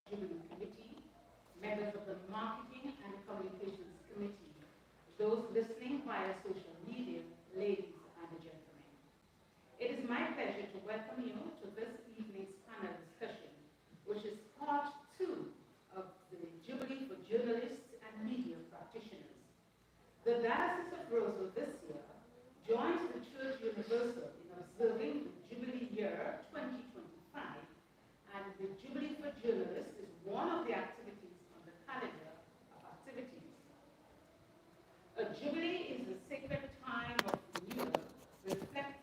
Jubilee Committee, members of the Marketing and Communications Committee, those listening via social media, ladies and gentlemen. It is my pleasure to welcome you to this evening's panel discussion, which is part two of the Jubilee for Journalists and Media Practitioners. The Diocese of Roseville this year joins the Church Universal in observing the Jubilee year 2025, and the Jubilee for Journalists is one of the activities on the calendar of activities. A Jubilee is a sacred time of renewal, reflection,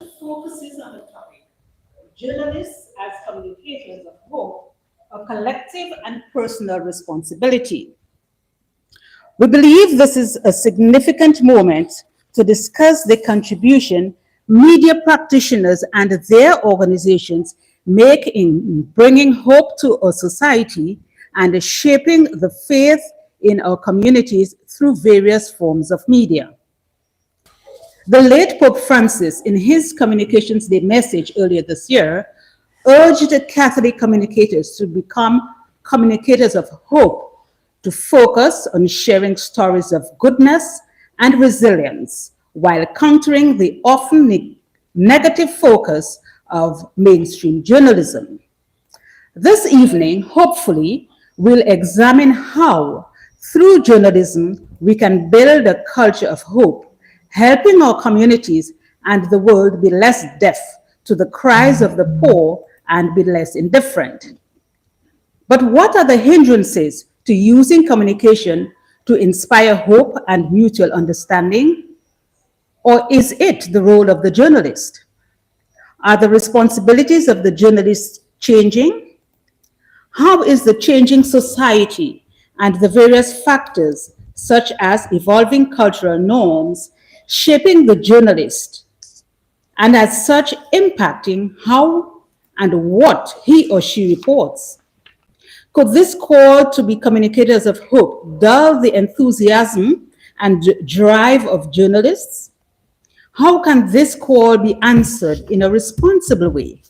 and focuses on the topic, journalists as communicators of hope, a collective and personal responsibility. We believe this is a significant moment to discuss the contribution media practitioners and their organizations make in bringing hope to our society and shaping the faith in our communities through various forms of media. The late Pope Francis, in his Communications Day message earlier this year, urged Catholic communicators to become communicators of hope, to focus on sharing stories of goodness and resilience while countering the often negative focus of mainstream journalism. This evening, hopefully, we'll examine how, through journalism, we can build a culture of hope, helping our communities and the world be less deaf to the cries of the poor and be less indifferent. But what are the hindrances to using communication to inspire hope and mutual understanding? Or is it the role of the journalist? Are the responsibilities of the journalist changing? How is the changing society and the various factors, such as evolving cultural norms, shaping the journalist, and as such impacting how and what he or she reports? Could this call to be communicators of hope dull the enthusiasm and drive of journalists? How can this call be answered in a responsible way,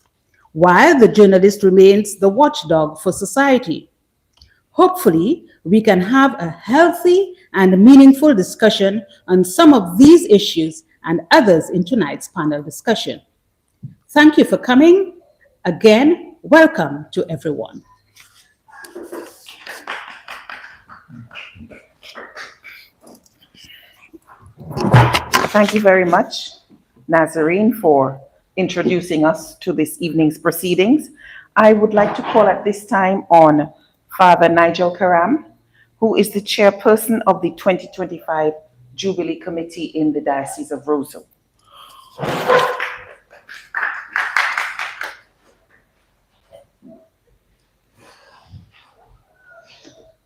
while the journalist remains the watchdog for society? Hopefully, we can have a healthy and meaningful discussion on some of these issues and others in tonight's panel discussion. Thank you for coming. Again, welcome to everyone. Thank you very much, Nazarene, for introducing us to this evening's proceedings. I would like to call at this time on Father Nigel Karam, who is the chairperson of the 2025 Jubilee Committee in the Diocese of Roseville.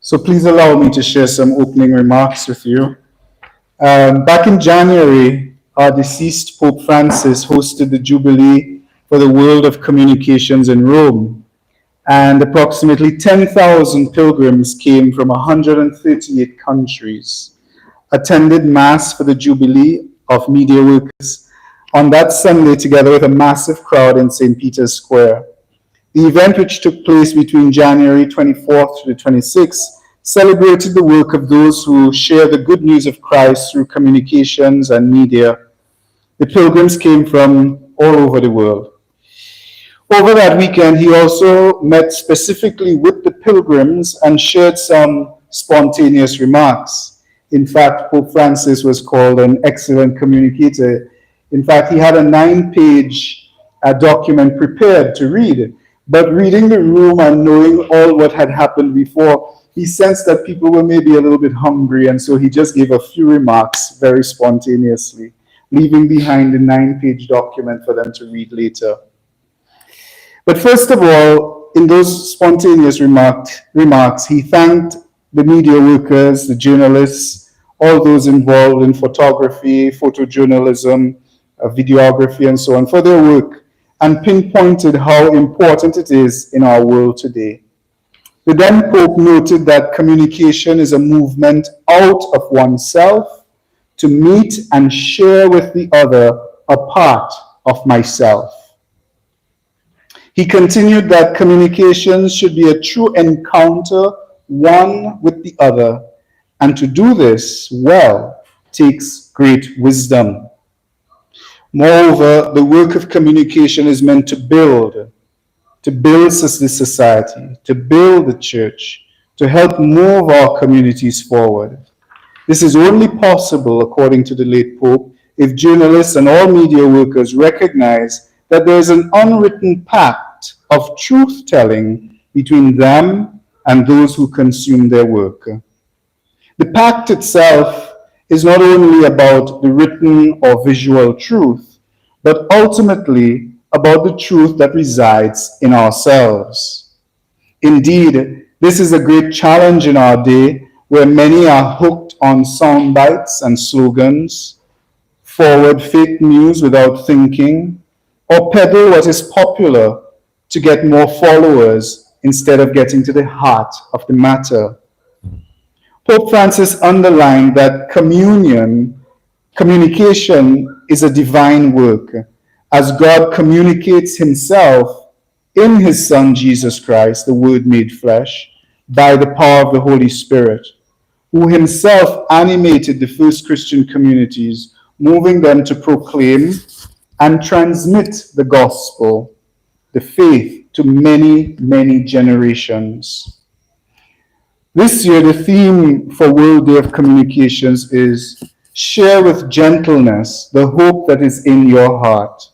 So please allow me to share some opening remarks with you. Back in January, our deceased Pope Francis hosted the Jubilee for the World of Communications in Rome, and approximately 10,000 pilgrims came from 138 countries, attended Mass for the Jubilee of Media Workers on that Sunday together with a massive crowd in St. Peter's Square. The event, which took place between January 24th to the 26th, celebrated the work of those who share the good news of Christ through communications and media. The pilgrims came from all over the world. Over that weekend, he also met specifically with the pilgrims and shared some spontaneous remarks. In fact, Pope Francis was called an excellent communicator. In fact, he had a 9-page document prepared to read, but reading the room and knowing all what had happened before, he sensed that people were maybe a little bit hungry, and so he just gave a few remarks very spontaneously, leaving behind the 9-page document for them to read later. But first of all, in those spontaneous remarks, he thanked the media workers, the journalists, all those involved in photography, photojournalism, videography, and so on, for their work, and pinpointed how important it is in our world today. The then Pope noted that communication is a movement out of oneself to meet and share with the other a part of myself. He continued that communications should be a true encounter, one with the other, and to do this well takes great wisdom. Moreover, the work of communication is meant to build the society, to build the church, to help move our communities forward. This is only possible, according to the late Pope, if journalists and all media workers recognize that there is an unwritten pact of truth-telling between them and those who consume their work. The pact itself is not only about the written or visual truth, but ultimately about the truth that resides in ourselves. Indeed, this is a great challenge in our day, where many are hooked on sound bites and slogans, forward fake news without thinking, or peddle what is popular to get more followers instead of getting to the heart of the matter. Pope Francis underlined that communication is a divine work, as God communicates himself in his Son Jesus Christ, the Word made flesh, by the power of the Holy Spirit, who himself animated the first Christian communities, moving them to proclaim and transmit the gospel, the faith, to many, many generations. This year, the theme for World Day of Communications is Share with Gentleness the Hope that is in Your Heart.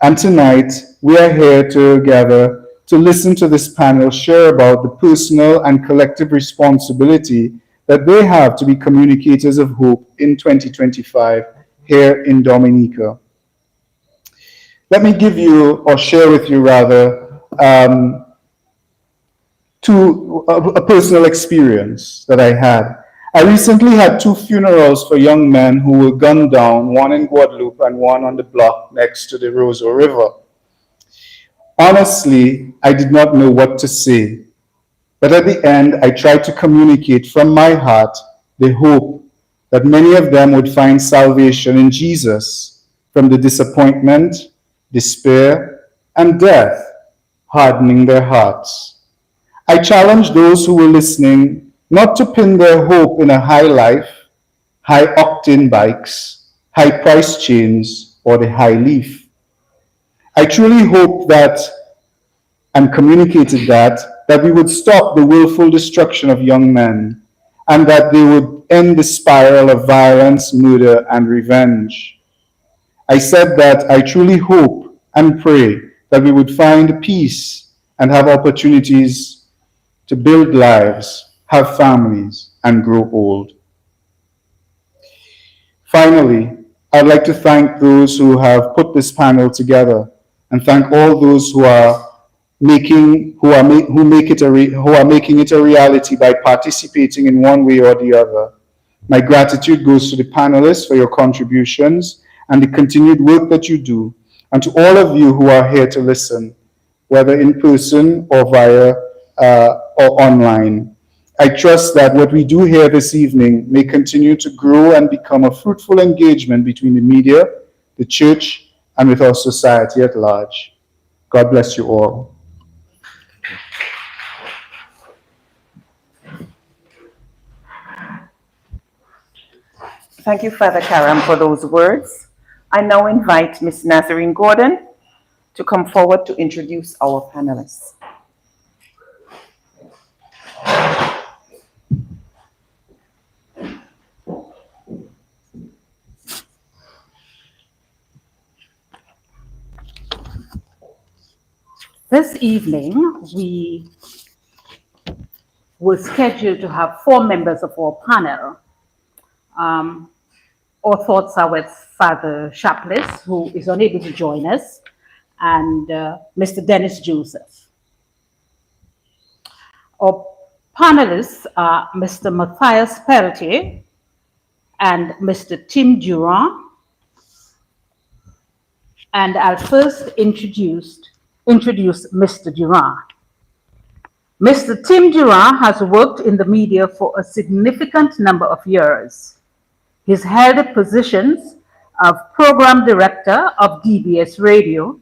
And tonight, we are here together to listen to this panel share about the personal and collective responsibility that they have to be communicators of hope in 2025 here in Dominica. Let me give you, or share with you rather, a personal experience that I had. I recently had 2 funerals for young men who were gunned down, one in Guadeloupe and one on the block next to the Roseau River. Honestly, I did not know what to say, but at the end, I tried to communicate from my heart the hope that many of them would find salvation in Jesus from the disappointment, despair, and death hardening their hearts. I challenge those who were listening not to pin their hope in a high life, high-octane bikes, high-price chains, or the high leaf. I truly hope that, and communicated that we would stop the willful destruction of young men, and that they would end the spiral of violence, murder, and revenge. I said that I truly hope and pray that we would find peace and have opportunities to build lives, have families, and grow old. Finally, I'd like to thank those who have put this panel together, and thank all those who are making it a reality by participating in one way or the other. My gratitude goes to the panelists for your contributions and the continued work that you do, and to all of you who are here to listen, whether in person or via or online. I trust that what we do here this evening may continue to grow and become a fruitful engagement between the media, the church, and with our society at large. God bless you all. Thank you, Father Karam, for those words. I now invite Ms. Nazarene Gordon to come forward to introduce our panelists. This evening, we were scheduled to have 4 members of our panel. Our thoughts are with Father Chaplis, who is unable to join us, and Mr. Dennis Joseph. Our panelists are Mr. Matthias Pelletier and Mr. Tim Durand. And I'll first introduce Mr. Durand. Mr. Tim Durant has worked in the media for a significant number of years. He's held positions of Program Director of DBS Radio,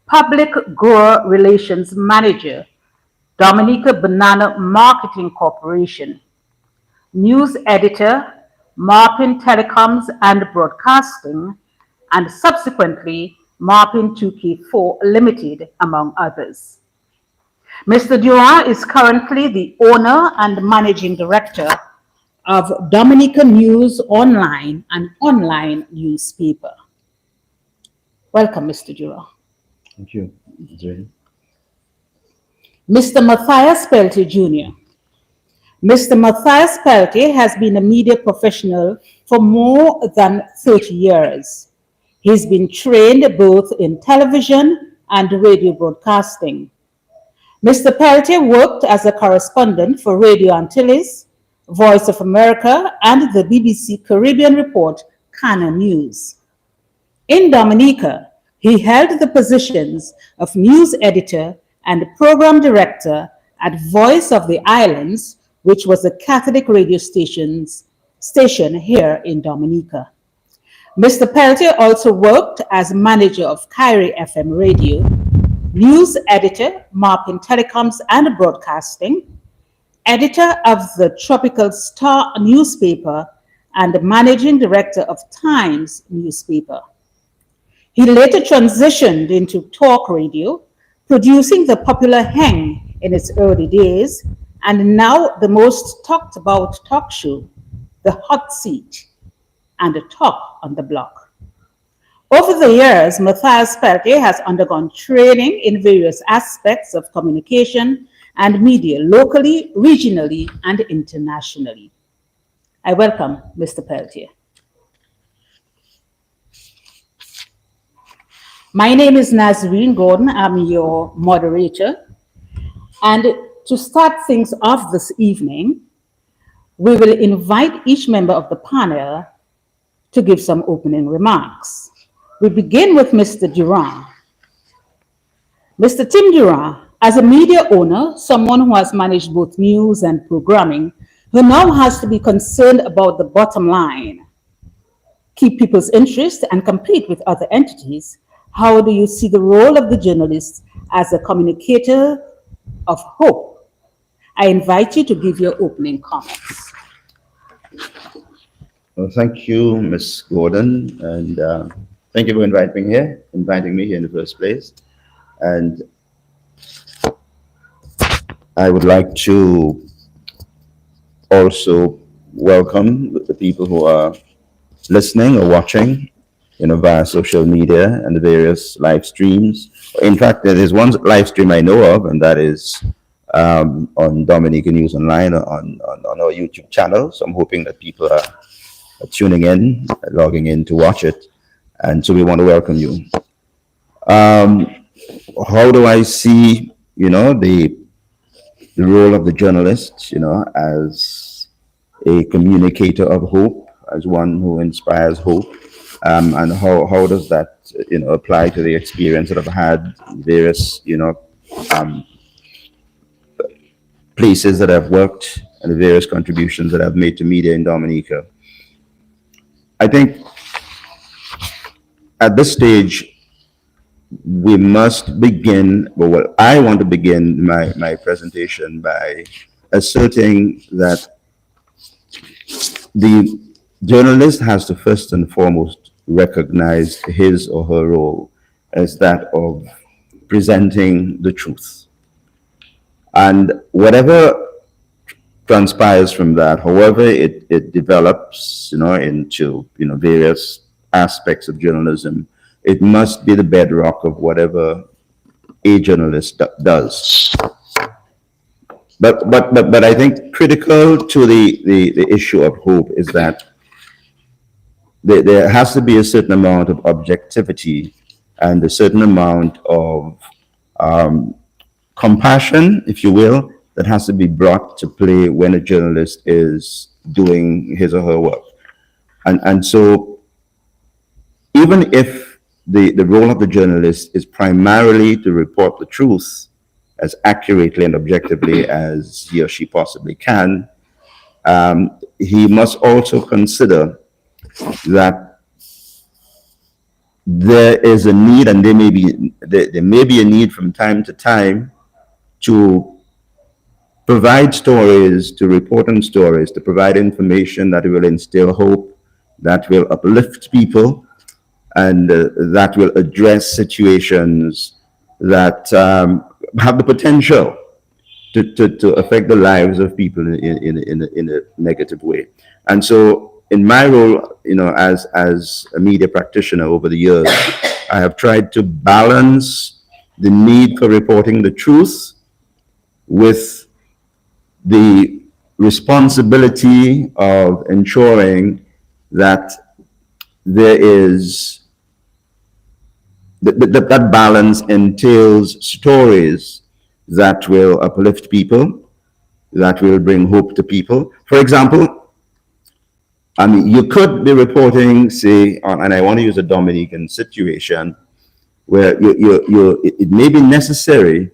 Public Grower Relations Manager, Dominica Banana Marketing Corporation, News Editor, Marpin Telecoms and Broadcasting, and subsequently Marpin 2K4 Limited, among others. Mr. Durant is currently the owner and managing director of Dominica News Online, an online newspaper. Welcome, Mr. Durant. Thank you. Mr. Matthias Peltier Jr. Mr. Matthias Peltier has been a media professional for more than 30 years. He's been trained both in television and radio broadcasting. Mr. Peltier worked as a correspondent for Radio Antilles, Voice of America, and the BBC Caribbean Report, Cana News. In Dominica, he held the positions of news editor and program director at Voice of the Islands, which was a Catholic radio station here in Dominica. Mr. Peltier also worked as manager of Kyrie FM Radio, news editor, Marpin Telecoms and Broadcasting, editor of the Tropical Star newspaper, and managing director of Times newspaper. He later transitioned into talk radio, producing the popular Hang in its early days, and now the most talked about talk show, The Hot Seat, and The Talk on the Block. Over the years, Matthias Peltier has undergone training in various aspects of communication and media locally, regionally, and internationally. I welcome Mr. Peltier. My name is Nazarene Gordon. I'm your moderator. And to start things off this evening, we will invite each member of the panel to give some opening remarks. We begin with Mr. Durant. Mr. Tim Durant, as a media owner, someone who has managed both news and programming, who now has to be concerned about the bottom line, keep people's interest and compete with other entities, how do you see the role of the journalist as a communicator of hope? I invite you to give your opening comments. Well, thank you, Ms. Gordon, and thank you for inviting me here in the first place. And I would like to also welcome the people who are listening or watching, via social media and the various live streams. In fact, there is one live stream I know of, and that is on Dominica News Online on our YouTube channel. So I'm hoping that people are tuning in, logging in to watch it. And so we want to welcome you. How do I see, the role of the journalist, as a communicator of hope, as one who inspires hope, and how does that, apply to the experience that I've had in various, places that I've worked and the various contributions that I've made to media in Dominica. I think at this stage, we must begin, well, I want to begin my presentation by asserting that the journalist has to first and foremost recognize his or her role as that of presenting the truth. And whatever transpires from that, however it develops, into, various aspects of journalism, it must be the bedrock of whatever a journalist does. But I think critical to the issue of hope is that there has to be a certain amount of objectivity and a certain amount of compassion, if you will, that has to be brought to play when a journalist is doing his or her work. And so even if the role of the journalist is primarily to report the truth, as accurately and objectively as he or she possibly can, he must also consider that there is a need, and there may be a need from time to time to provide stories, to report on stories, to provide information that will instill hope, that will uplift people, and that will address situations that have the potential to affect the lives of people in a negative way. And so in my role, as a media practitioner over the years, I have tried to balance the need for reporting the truth with the responsibility of ensuring that there is that balance entails stories that will uplift people, that will bring hope to people. For example, I mean, you could be reporting, say, and I want to use a Dominican situation where it may be necessary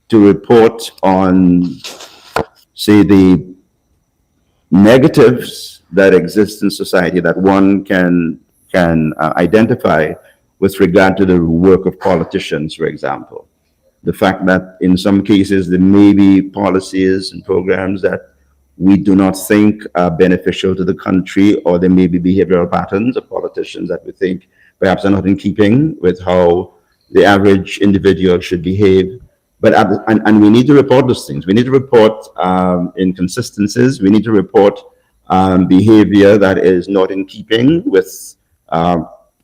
to report on, say, the negatives that exist in society that one can identify with regard to the work of politicians, for example. The fact that in some cases there may be policies and programs that we do not think are beneficial to the country, or there may be behavioral patterns of politicians that we think perhaps are not in keeping with how the average individual should behave. But and we need to report those things. We need to report inconsistencies. We need to report behavior that is not in keeping with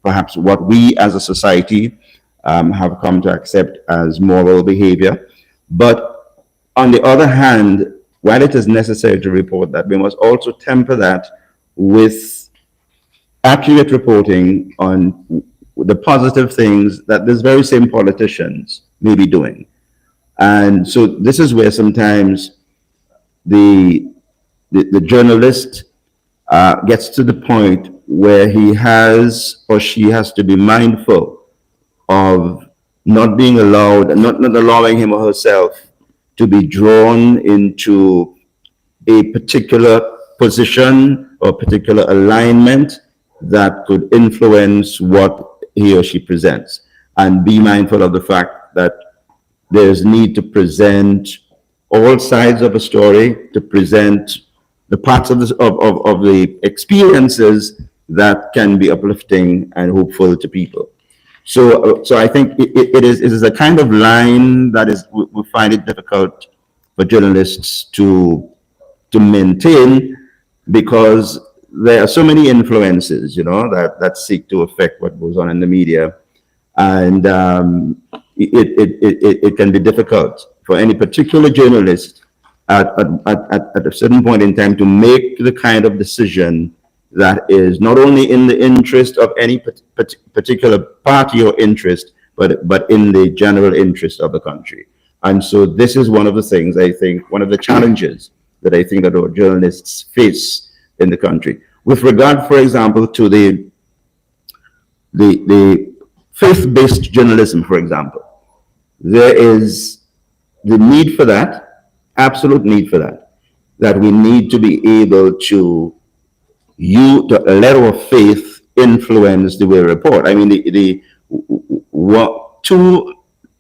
perhaps what we as a society have come to accept as moral behavior. But on the other hand, while it is necessary to report that, we must also temper that with accurate reporting on the positive things that these very same politicians may be doing. And so this is where sometimes the journalist gets to the point where he has or she has to be mindful of not being allowed, not allowing him or herself to be drawn into a particular position or particular alignment that could influence what he or she presents, and be mindful of the fact that there's need to present all sides of a story, to present the parts of the experiences that can be uplifting and hopeful to people. So I think it is a kind of line that we find it difficult for journalists to maintain, because there are so many influences, that seek to affect what goes on in the media, and it can be difficult for any particular journalist at a certain point in time to make the kind of decision that is not only in the interest of any particular party or interest, but in the general interest of the country. And so this is one of the things, I think, one of the challenges that I think that our journalists face in the country. With regard, for example, to the faith-based journalism, for example, there is the need for that, absolute need for that we need to be able to let our faith influence the way we report. I mean,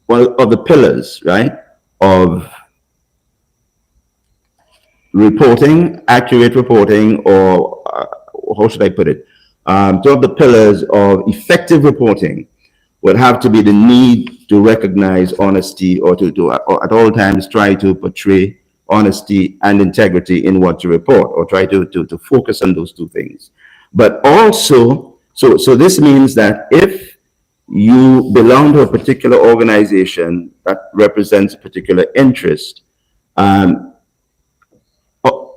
one of the pillars, right, of reporting, accurate reporting, or how should I put it? Two of the pillars of effective reporting would have to be the need to recognize honesty, or to at all times try to portray honesty and integrity in what you report, or try to focus on those two things. But also, so this means that if you belong to a particular organization that represents a particular interest,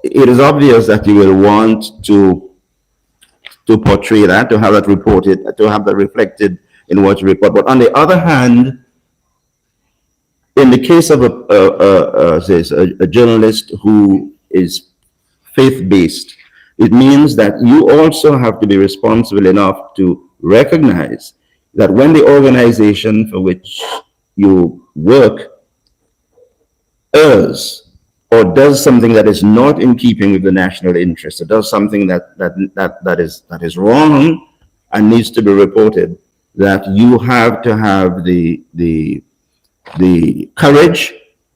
it is obvious that you will want to portray that, to have that reported, to have that reflected in what you report. But on the other hand, in the case of a journalist who is faith-based, it means that you also have to be responsible enough to recognize that when the organization for which you work errs or does something that is not in keeping with the national interest, or does something that is wrong and needs to be reported, that you have to have the courage,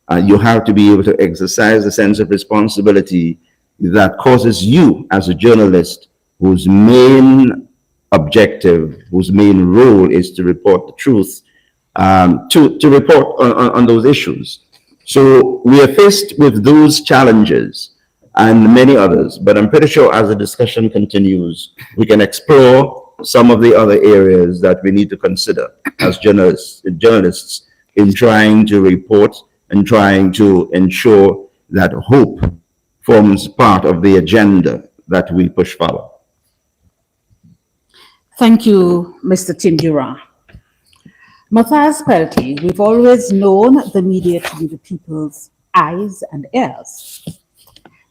and you have to be able to exercise a sense of responsibility that causes you as a journalist whose main objective, whose main role is to report the truth, to report on those issues. So we are faced with those challenges and many others, but I'm pretty sure as the discussion continues, we can explore some of the other areas that we need to consider as journalists in trying to report and trying to ensure that hope forms part of the agenda that we push forward. Thank you, Mr. Tim Durant. Matthias Pelty, we've always known the media to be the people's eyes and ears,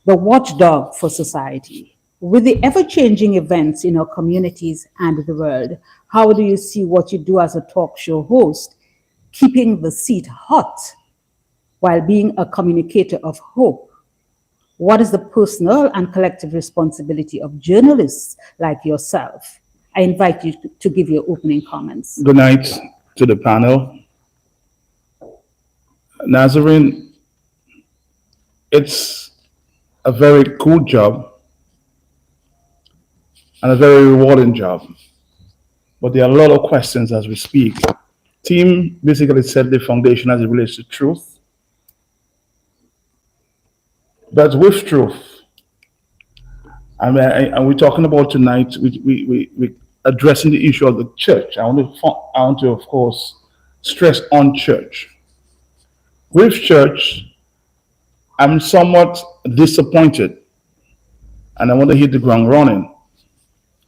the watchdog for society. With the ever-changing events in our communities and the world, how do you see what you do as a talk show host, keeping the seat hot while being a communicator of hope? What is the personal and collective responsibility of journalists like yourself? I invite you to give your opening comments. Good night to the panel. Nazarene, it's a very cool job and a very rewarding job, but there are a lot of questions as we speak. Team basically set the foundation as it relates to truth, but with truth, and we're talking about tonight, we addressing the issue of the church. I want to, of course, stress on church. With church, I'm somewhat disappointed, and I want to hit the ground running.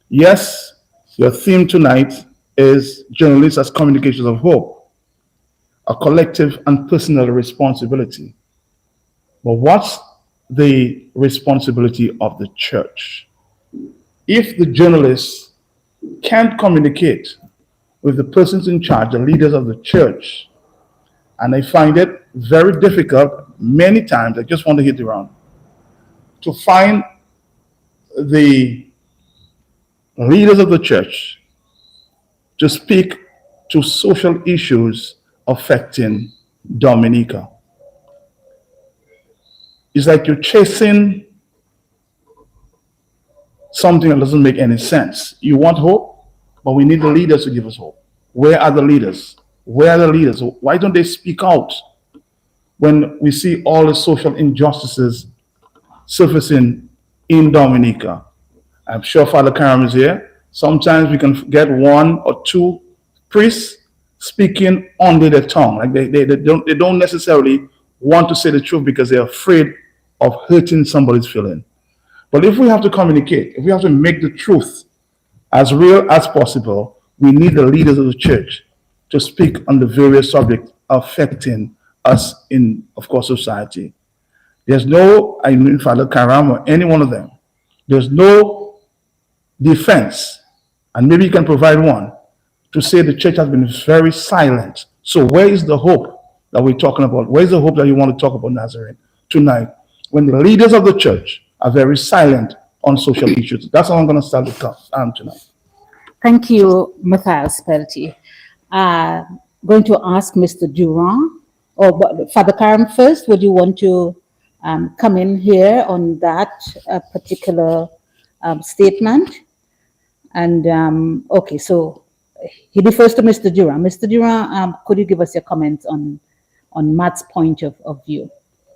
Yes, your theme tonight is journalists as communicators of hope, a collective and personal responsibility. But what's the responsibility of the church? If the journalists can't communicate with the persons in charge, the leaders of the church, and I find it very difficult many times, I just want to hit around, to find the leaders of the church to speak to social issues affecting Dominica. It's like you're chasing something that doesn't make any sense. You want hope, but we need the leaders to give us hope. Where are the leaders? Where are the leaders? Why don't they speak out when we see all the social injustices surfacing in Dominica? I'm sure Father Karam is here. Sometimes we can get one or two priests speaking under their tongue. Like they don't necessarily want to say the truth because they're afraid of hurting somebody's feeling. But if we have to communicate, if we have to make the truth as real as possible, we need the leaders of the church to speak on the various subjects affecting us in, of course, society. There's no, I mean, Father Karam or any one of them, there's no defense, and maybe you can provide one, to say the church has been very silent. So where is the hope that we're talking about? Where is the hope that you want to talk about, Nazarene, tonight, when the leaders of the church are very silent on social issues? That's how I'm going to start the talk tonight. Thank you, Matthias Pelty. Going to ask Mr. Durant, or Father Karam first, would you want to come in here on that particular statement? And okay, so he refers to Mr. Durant. Mr. Durant, could you give us your comments on Matt's point of view?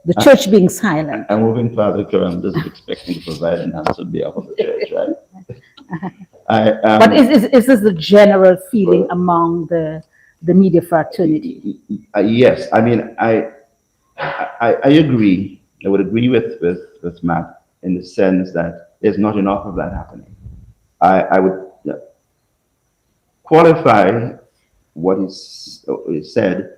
The church being silent. I'm moving Father Karam, just expecting to provide an answer on behalf of the church, right? But is this the general feeling among the media fraternity? Yes, I mean, I agree. I would agree with Matt in the sense that there's not enough of that happening. I would qualify what is said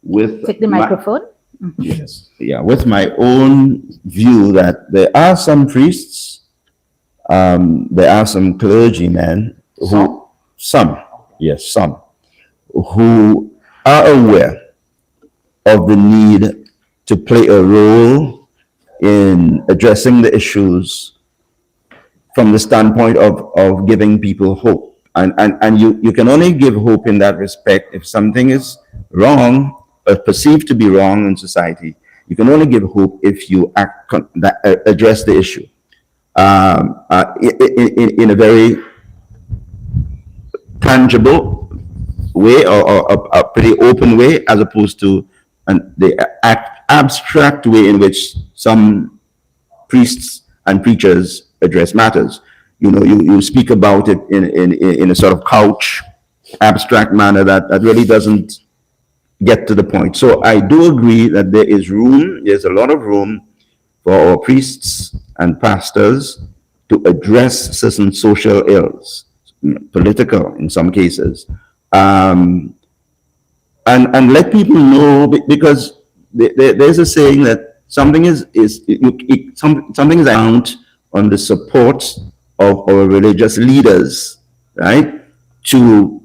with Take the microphone. Yes, yeah, with my own view that there are some priests, there are some clergymen some, who are aware of the need to play a role in addressing the issues from the standpoint of giving people hope. And you can only give hope in that respect if something is wrong or perceived to be wrong in society. You can only give hope if you address the issue in a very tangible way, or a pretty open way, as opposed to the abstract way in which some priests and preachers address matters. You speak about it in a sort of couch, abstract manner that really doesn't get to the point. So I do agree that there's a lot of room for our priests and pastors to address certain social ills, political in some cases, and let people know, because there's a saying that something is out on the support of our religious leaders, right, to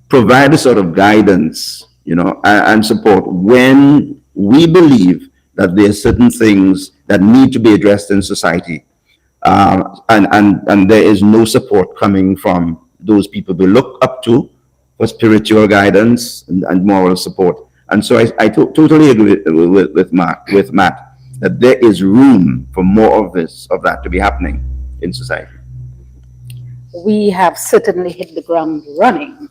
provide a sort of guidance, and support when we believe that there are certain things that need to be addressed in society, and there is no support coming from those people we look up to for spiritual guidance and moral support. And so I totally agree with Matt that there is room for more of that to be happening in society. We have certainly hit the ground running.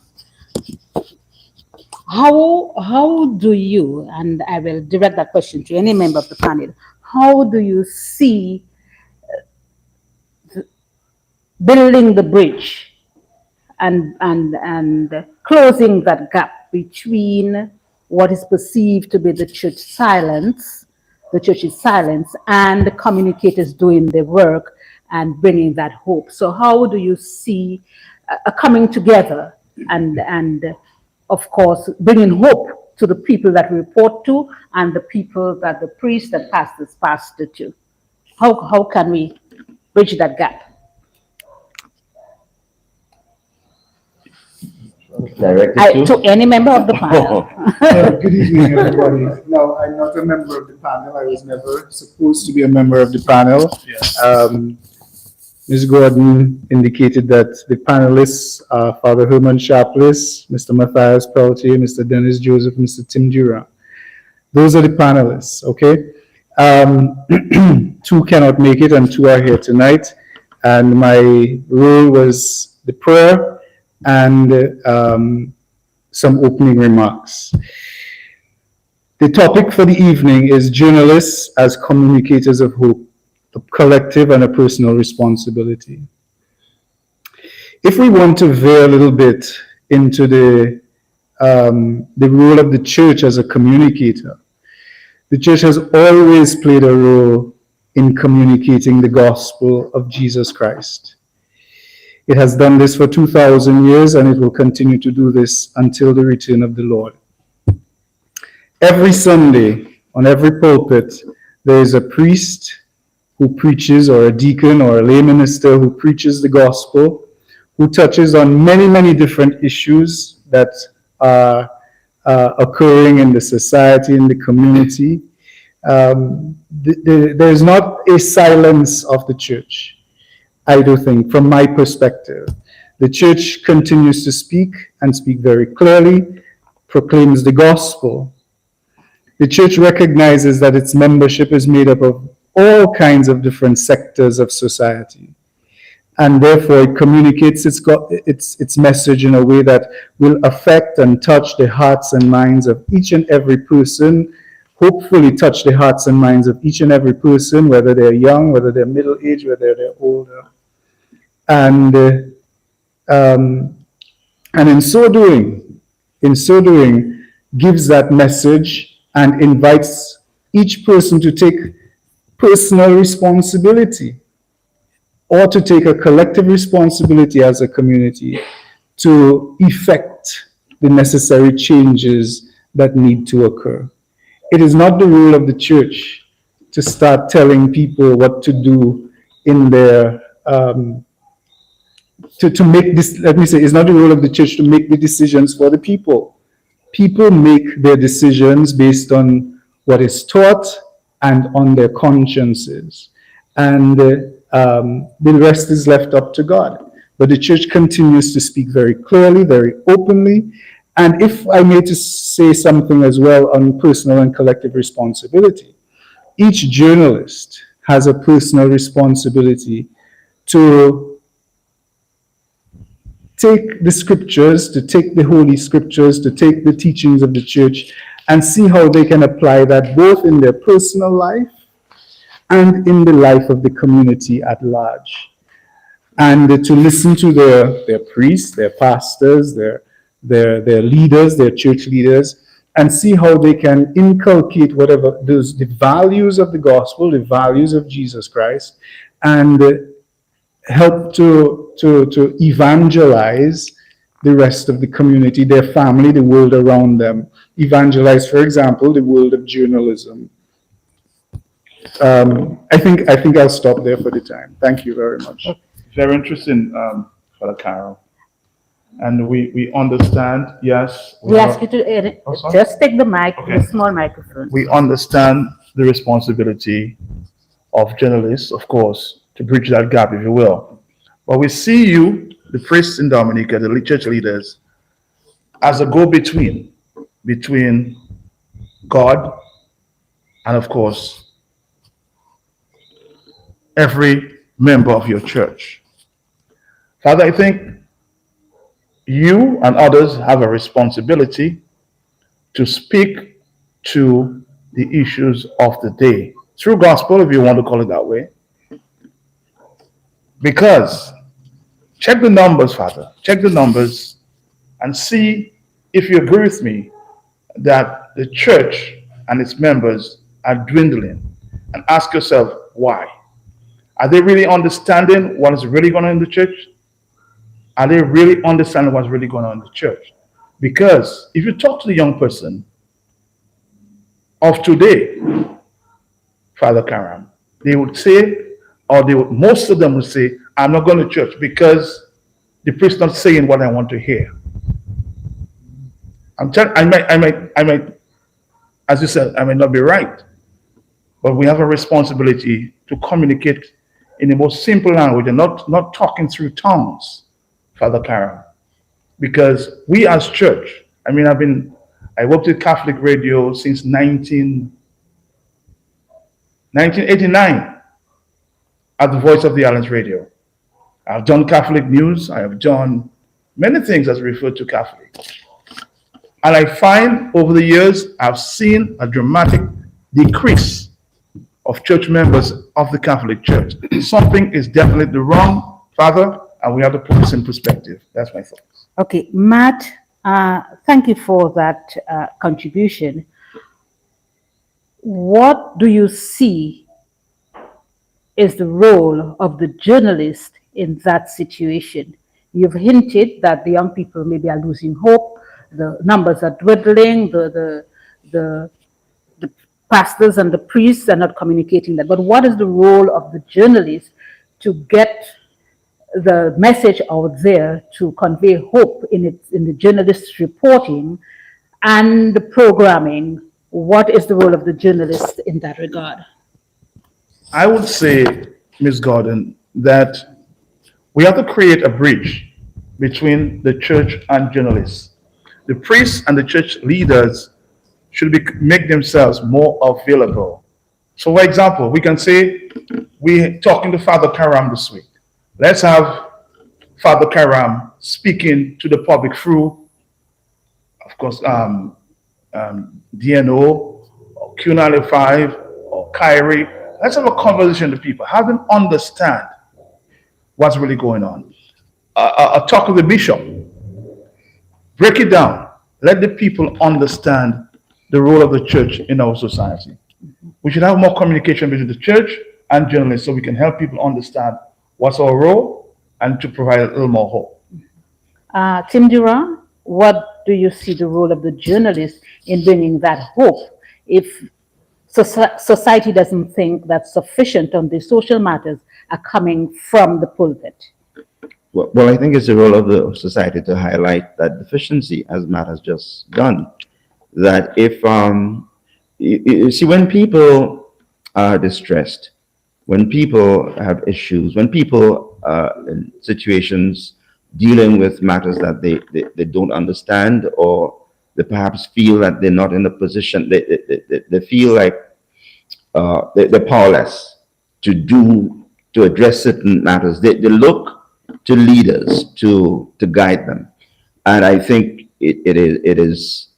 How do you, and I will direct that question to any member of the panel, how do you see building the bridge and closing that gap between what is perceived to be the church's silence, and the communicators doing their work and bringing that hope? So how do you see a coming together and of course bringing hope to the people that we report to and the people that the priests and pastors pastor to? How can we bridge that gap? To any member of the panel. Good evening, everybody. No, I'm not a member of the panel. I was never supposed to be a member of the panel. Ms. Gordon indicated that the panelists are Father Herman Sharpless, Mr. Matthias Peltier, Mr. Dennis Joseph, Mr. Tim Durant. Those are the panelists, okay? Two cannot make it and two are here tonight. And my role was the prayer and some opening remarks. The topic for the evening is journalists as communicators of hope, a collective and a personal responsibility. If we want to veer a little bit into the role of the church as a communicator, the church has always played a role in communicating the gospel of Jesus Christ. It has done this for 2,000 years, and it will continue to do this until the return of the Lord. Every Sunday, on every pulpit, there is a priest who preaches, or a deacon or a lay minister who preaches the gospel, who touches on many, many different issues that are occurring in the society, in the community. There is not a silence of the church. I do think, from my perspective, the church continues to speak and speak very clearly, proclaims the gospel. The church recognizes that its membership is made up of all kinds of different sectors of society, and therefore it communicates its message in a way that will affect and touch the hearts and minds of each and every person, hopefully touch the hearts and minds of each and every person, whether they're young, whether they're middle-aged, whether they're older. And in so doing, gives that message and invites each person to take personal responsibility, or to take a collective responsibility as a community to effect the necessary changes that need to occur. It is not the role of the church to start telling people what to do in their to make this, let me say, it's not the role of the church to make the decisions for the people. People make their decisions based on what is taught and on their consciences. And the rest is left up to God. But the church continues to speak very clearly, very openly. And if I may to say something as well on personal and collective responsibility, each journalist has a personal responsibility to take the scriptures, to take the holy scriptures, to take the teachings of the church and see how they can apply that both in their personal life and in the life of the community at large. And to listen to their priests, their pastors, their leaders, their church leaders, and see how they can inculcate whatever the values of the gospel, the values of Jesus Christ, and help to evangelize the rest of the community, their family, the world around them. Evangelize, for example, the world of journalism. I think I'll stop there for the time. Thank you very much. Very interesting, Father Carol. And we understand, yes. We ask you to just take the mic, Okay. the small microphone. We understand the responsibility of journalists, of course, to bridge that gap, if you will. But we see you, the priests in Dominica, the church leaders, as a go-between between God and, of course, every member of your church. Father, I think you and others have a responsibility to speak to the issues of the day through gospel, if you want to call it that way. Because check the numbers, Father, check the numbers and see if you agree with me that the church and its members are dwindling, and ask yourself why. Are they really understanding what is really going on in the church? Are they really understanding what's really going on in the church? Because if you talk to the young person of today, Father Karam, they would say, or most of them would say, I'm not going to church because the priest's not saying what I want to hear. I might, as you said, I might not be right, but we have a responsibility to communicate in the most simple language and not talking through tongues, Father Karen. Because we as church, I worked with Catholic radio since 1989 at the Voice of the Islands Radio. I've done Catholic news. I have done many things as referred to Catholic. And I find over the years, I've seen a dramatic decrease of church members of the Catholic Church. Something is definitely wrong, Father, and we have to put this in perspective. That's my thoughts. Okay, Matt, thank you for that contribution. What do you see is the role of the journalist in that situation? You've hinted that the young people maybe are losing hope, the numbers are dwindling, the pastors and the priests are not communicating that. But what is the role of the journalist to get the message out there to convey hope in the journalist's reporting and the programming? What is the role of the journalist in that regard? I would say, Ms. Gordon, that we have to create a bridge between the church and journalists. The priests and the church leaders should make themselves more available. So, for example, we can say, we're talking to Father Karam this week. Let's have Father Karam speaking to the public through, of course, DNO, or Q95, or Kyrie. Let's have a conversation with people. Have them understand what's really going on. A talk with the bishop. Break it down. Let the people understand the role of the church in our society. We should have more communication between the church and journalists so we can help people understand what's our role and to provide a little more hope. Tim Durant, what do you see the role of the journalist in bringing that hope if society doesn't think that sufficient on the social matters are coming from the pulpit? Well, I think it's the role of the society to highlight that deficiency, as Matt has just done. That if you see, when people are distressed, when people have issues, when people are in situations dealing with matters that they don't understand, or they perhaps feel that they're not in a position, they feel like they're powerless to address certain matters. They look to leaders to guide them. And I think it is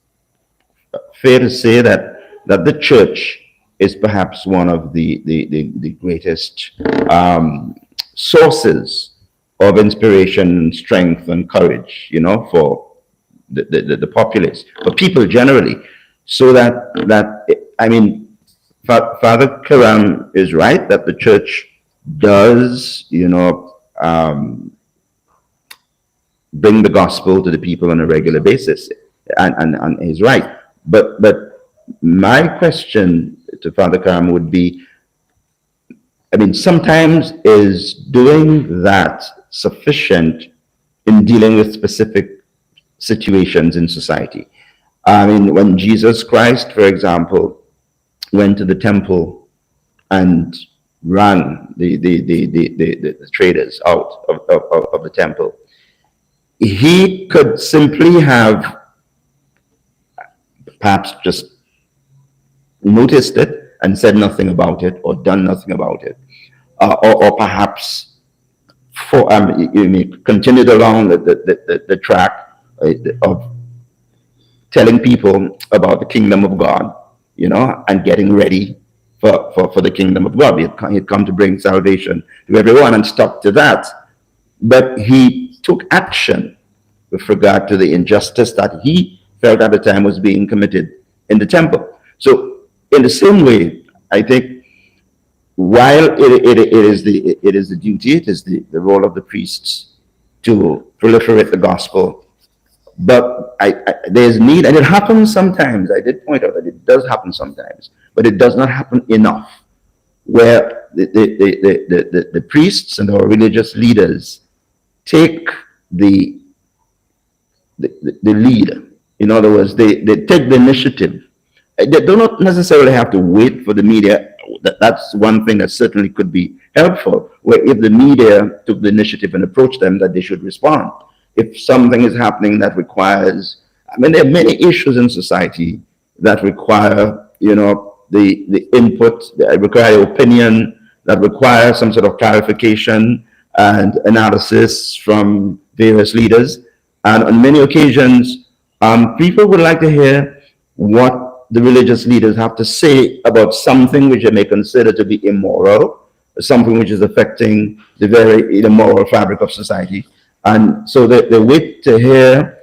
fair to say that the church is perhaps one of the greatest sources of inspiration, strength, and courage, for the populace, for people generally. So that I mean, Father Karam is right that the church does, bring the gospel to the people on a regular basis, and he's right. But my question to Father Karam would be, I mean, sometimes is doing that sufficient in dealing with specific situations in society? I mean, when Jesus Christ, for example, went to the temple and ran the traders out of the temple, he could simply have perhaps just noticed it and said nothing about it, or done nothing about it, or perhaps continued along the track of telling people about the kingdom of God, and getting ready for the kingdom of God. He'd come to bring salvation to everyone and stuck to that. But he took action with regard to the injustice that he felt at the time was being committed in the temple. So in the same way, I think while it is the duty, it is the role of the priests to proliferate the gospel, but there's need, and it happens sometimes. I did point out that it does happen sometimes, but it does not happen enough, where the priests and our religious leaders take the lead. In other words, they take the initiative. They do not necessarily have to wait for the media. That's one thing that certainly could be helpful, where if the media took the initiative and approached them, that they should respond. If something is happening that requires, I mean, there are many issues in society that require, the input, that require opinion, that require some sort of clarification and analysis from various leaders. And on many occasions, people would like to hear what the religious leaders have to say about something which they may consider to be immoral, something which is affecting the very moral fabric of society. And so they wait to hear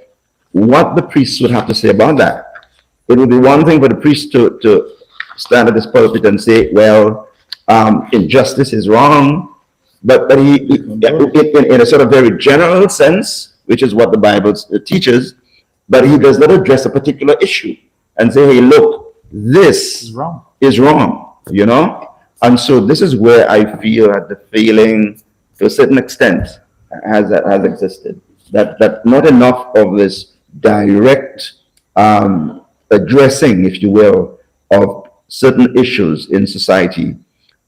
what the priests would have to say about that. It would be one thing for the priest to stand at this pulpit and say, well, injustice is wrong, but he, in a sort of very general sense, which is what the Bible teaches, but he does not address a particular issue and say, hey, look, this is wrong, And so this is where I feel that the failing, to a certain extent, has existed. That not enough of this direct addressing, if you will, of certain issues in society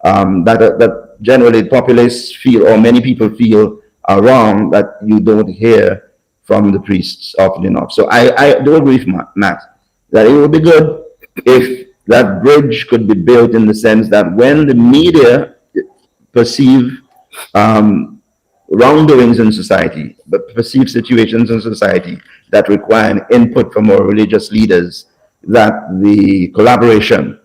that generally the populace feel, or many people feel, are wrong, that you don't hear from the priests often enough. So I do agree with Matt that it would be good if that bridge could be built, in the sense that when the media perceive wrongdoings in society, but perceive situations in society that require an input from our religious leaders, that the cooperation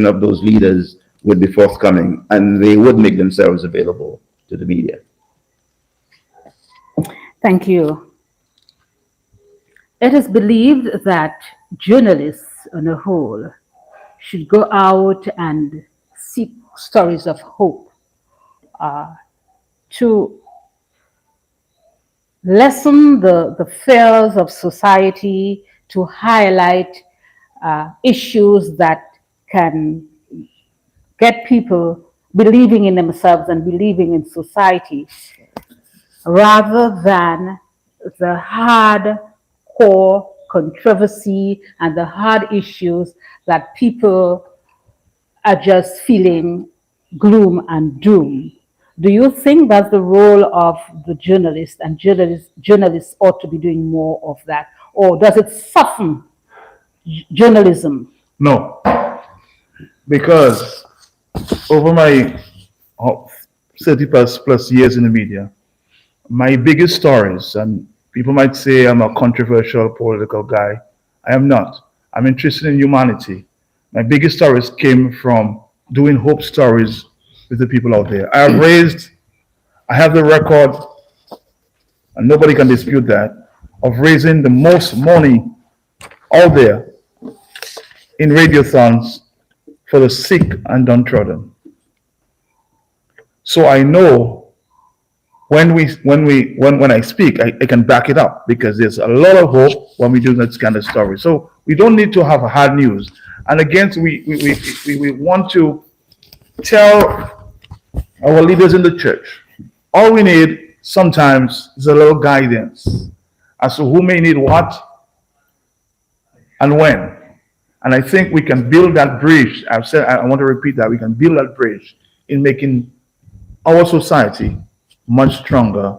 of those leaders would be forthcoming, and they would make themselves available to the media. Thank you. It is believed that journalists on a whole should go out and seek stories of hope to lessen the fears of society, to highlight issues that can get people believing in themselves and believing in society, rather than the hard core controversy and the hard issues that people are just feeling gloom and doom. Do you think that's the role of the journalist, and journalists ought to be doing more of that? Or does it soften journalism? No, because over my 30 plus years in the media, my biggest stories, and people might say I'm a controversial political guy. I am not. I'm interested in humanity. My biggest stories came from doing hope stories with the people out there. I have the record, and nobody can dispute that, of raising the most money out there in radiothons for the sick and downtrodden. So I know when I speak, I can back it up because there's a lot of hope when we do that kind of story. So we don't need to have hard news. And again, we want to tell our leaders in the church, all we need sometimes is a little guidance as to who may need what and when. And I think we can build that bridge. I've said, I want to repeat that. We can build that bridge in making our society much stronger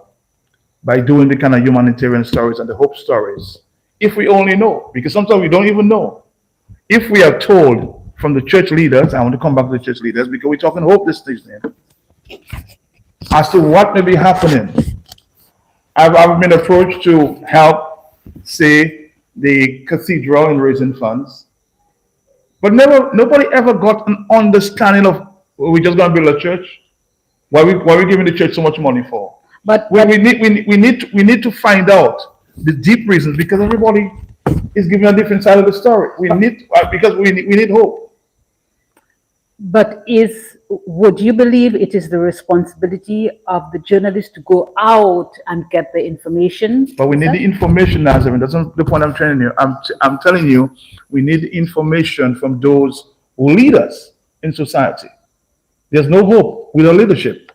by doing the kind of humanitarian stories and the hope stories. If we only know, because sometimes we don't even know. If we are told from the church leaders, I want to come back to the church leaders because we're talking hope this evening, as to what may be happening. I've been approached to help, say, the cathedral in raising funds, but nobody ever got an understanding of, we're just going to build a church. Why are we giving the church so much money for? But we need to find out the deep reasons, because everybody is giving a different side of the story. We need hope. But would you believe it is the responsibility of the journalist to go out and get the information? But we need the information, Nazarene. That's not the point I'm telling you. I'm telling you, we need the information from those who lead us in society. There's no hope without leadership.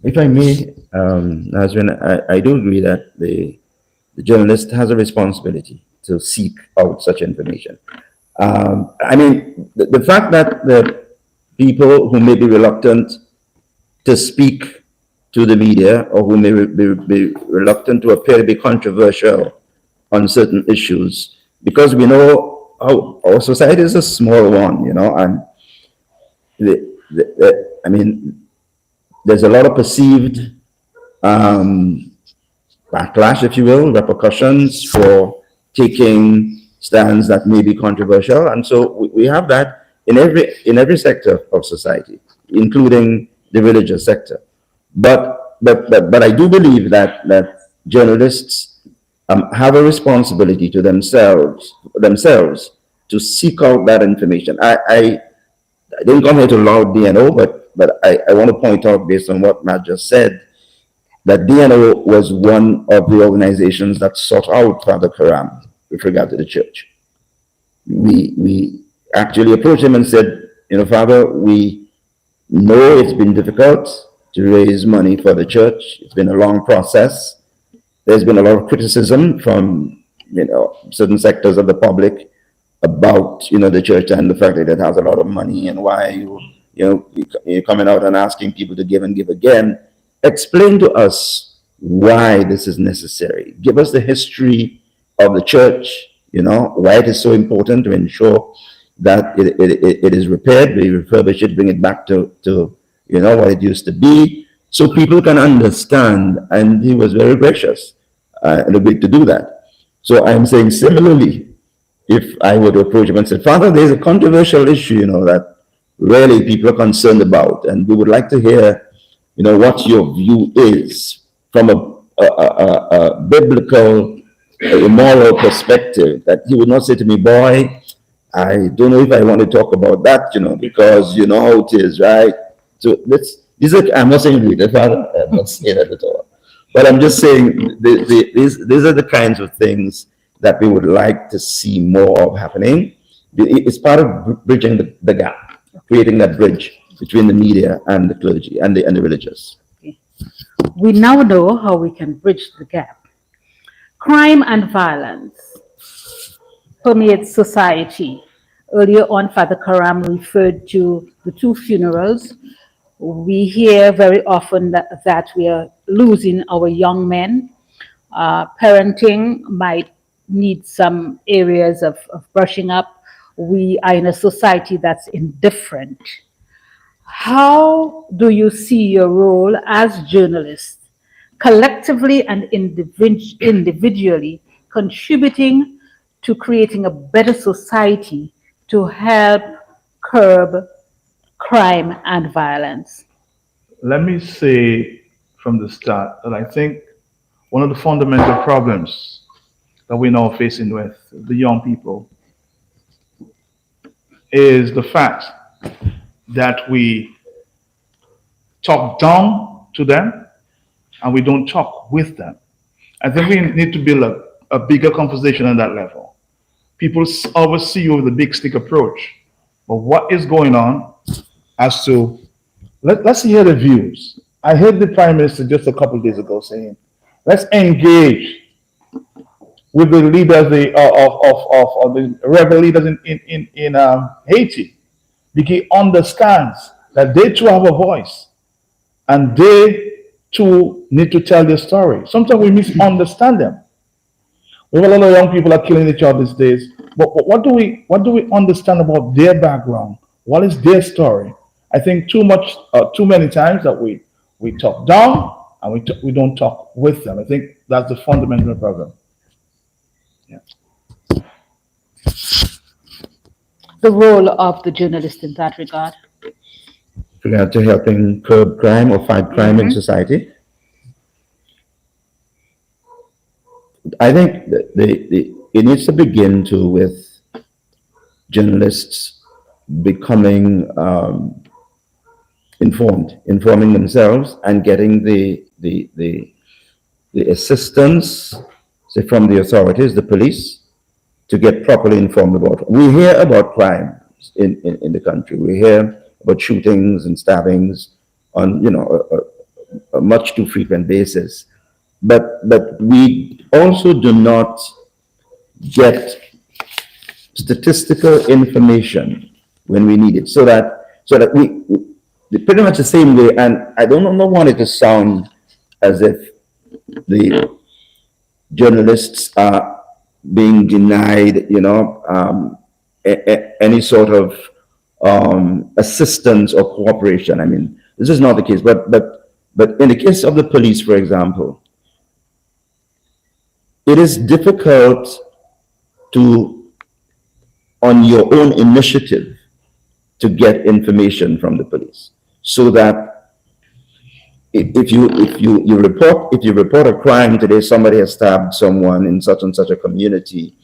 If I may, Nazarene, I do agree that the journalist has a responsibility to seek out such information. I mean, the fact that the people who may be reluctant to speak to the media, or who may be reluctant to appear to be controversial on certain issues, because we know our society is a small one, and I mean, there's a lot of perceived backlash, if you will, repercussions for taking stands that may be controversial, and so we have that in every sector of society, including the religious sector. But I do believe that journalists have a responsibility to themselves to seek out that information. I didn't come here to laud DNO, but I want to point out, based on what Matt just said, that DNO was one of the organizations that sought out Father Karam with regard to the church. We actually approached him and said, Father, we know it's been difficult to raise money for the church. It's been a long process. There's been a lot of criticism from, certain sectors of the public about, the church and the fact that it has a lot of money, and why you're coming out and asking people to give and give again. Explain to us why this is necessary. Give us the history of the church, why it is so important to ensure that it is repaired, we refurbish it, bring it back to what it used to be, so people can understand. And he was very gracious and agreed to do that. So I'm saying, similarly, if I were to approach him and say, Father, there's a controversial issue, that really people are concerned about, and we would like to hear, what your view is from a biblical, a moral perspective, that he would not say to me, boy, I don't know if I want to talk about that, because you know how it is, right? So I'm not saying read it, Father. I'm not saying that at all. But I'm just saying these are the kinds of things that we would like to see more of happening. It's part of bridging the gap, creating that bridge between the media and the clergy and the religious. Okay. We now know how we can bridge the gap. Crime and violence permeates society. Earlier on, Father Karam referred to the two funerals. We hear very often that we are losing our young men. Parenting might need some areas of brushing up. We are in a society that's indifferent. How do you see your role as journalists, collectively and individually, contributing to creating a better society to help curb crime and violence? Let me say from the start that I think one of the fundamental problems that we're now facing with the young people is the fact that we talk down to them and we don't talk with them. I think we need to build a bigger conversation on that level. People always see you with a big stick approach, but what is going on as to, let's hear the views. I heard the Prime Minister just a couple of days ago saying, let's engage with the leaders of the rebel leaders in Haiti, because he understands that they too have a voice and they too need to tell their story. Sometimes we misunderstand them. We have a lot of young people are killing each other these days, but what do we understand about their background? What is their story? I think too many times that we talk down and we don't talk with them. I think that's the fundamental problem. Yeah. The role of the journalist in that regard? With regard to helping curb crime or fight crime in society. I think it needs to begin with journalists becoming informing themselves and getting the assistance, say, from the authorities, the police, to get properly informed about it. We hear about crime in the country. We hear about shootings and stabbings on a much too frequent basis. But we also do not get statistical information when we need it, so that we pretty much the same way. And I don't want it to sound as if the journalists are being denied, any sort of assistance or cooperation. I mean, this is not the case. But in the case of the police, for example, it is difficult to, on your own initiative, to get information from the police. So that if you report a crime today, somebody has stabbed someone in such and such a community,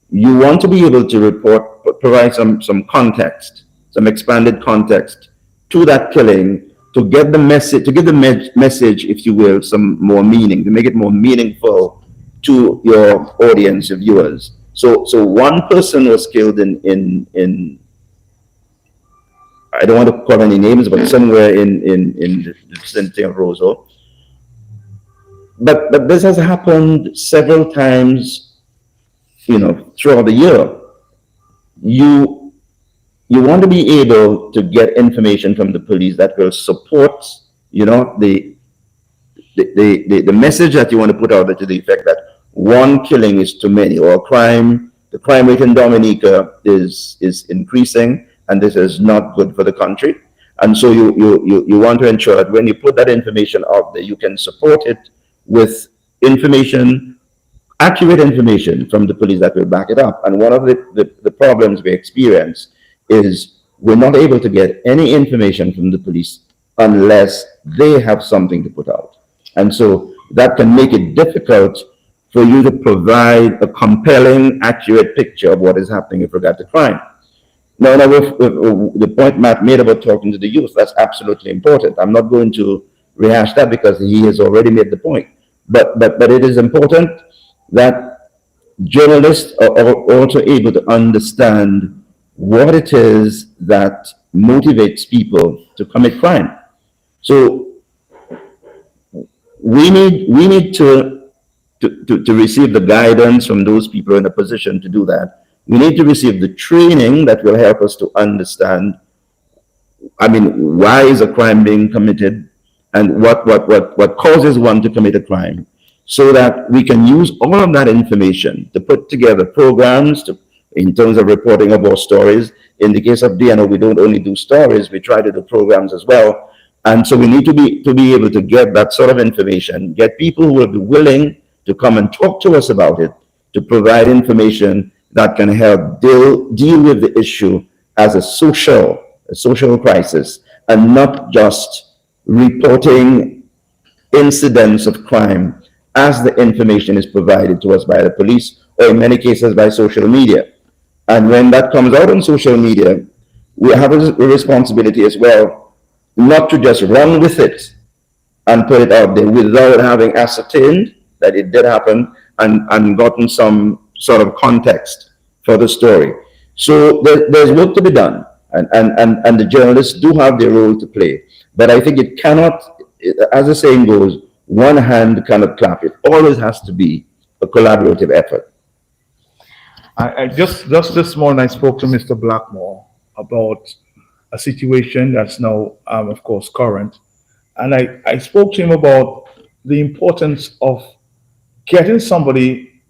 you want to be able to provide some context, some expanded context to that killing, to get the message, message, if you will, some more meaning, to make it more meaningful to your audience, your viewers. So one person was killed in I don't want to call any names, but somewhere in the vicinity of Roseau. But this has happened several times, throughout the year. You want to be able to get information from the police that will support, the message that you want to put out there, to the effect that one killing is too many, or the crime rate in Dominica is increasing, and this is not good for the country. And so you want to ensure that when you put that information out there, you can support it with information, accurate information from the police that will back it up. And one of the problems we experience is we're not able to get any information from the police unless they have something to put out. And so that can make it difficult for you to provide a compelling, accurate picture of what is happening with regard to crime. Now, with the point Matt made about talking to the youth, that's absolutely important. I'm not going to rehash that because he has already made the point. But it is important that journalists are also able to understand what it is that motivates people to commit crime. So we need to to receive the guidance from those people in a position to do that. We need to receive the training that will help us to understand, I mean, why is a crime being committed and what causes one to commit a crime, so that we can use all of that information to put together programs in terms of reporting of our stories. In the case of DNO, we don't only do stories, we try to do programs as well. And so we need to be able to get that sort of information, get people who will be willing to come and talk to us about it, to provide information that can help deal with the issue as a social crisis, and not just reporting incidents of crime as the information is provided to us by the police, or in many cases by social media. And when that comes out on social media, we have a responsibility as well, not to just run with it and put it out there without having ascertained that it did happen and gotten some sort of context for the story. So there's work to be done, and the journalists do have their role to play. But I think it cannot, as the saying goes, one hand cannot clap. It always has to be a collaborative effort. I just this morning I spoke to Mr. Blackmore about a situation that's now, of course, current, and I spoke to him about the importance of getting somebody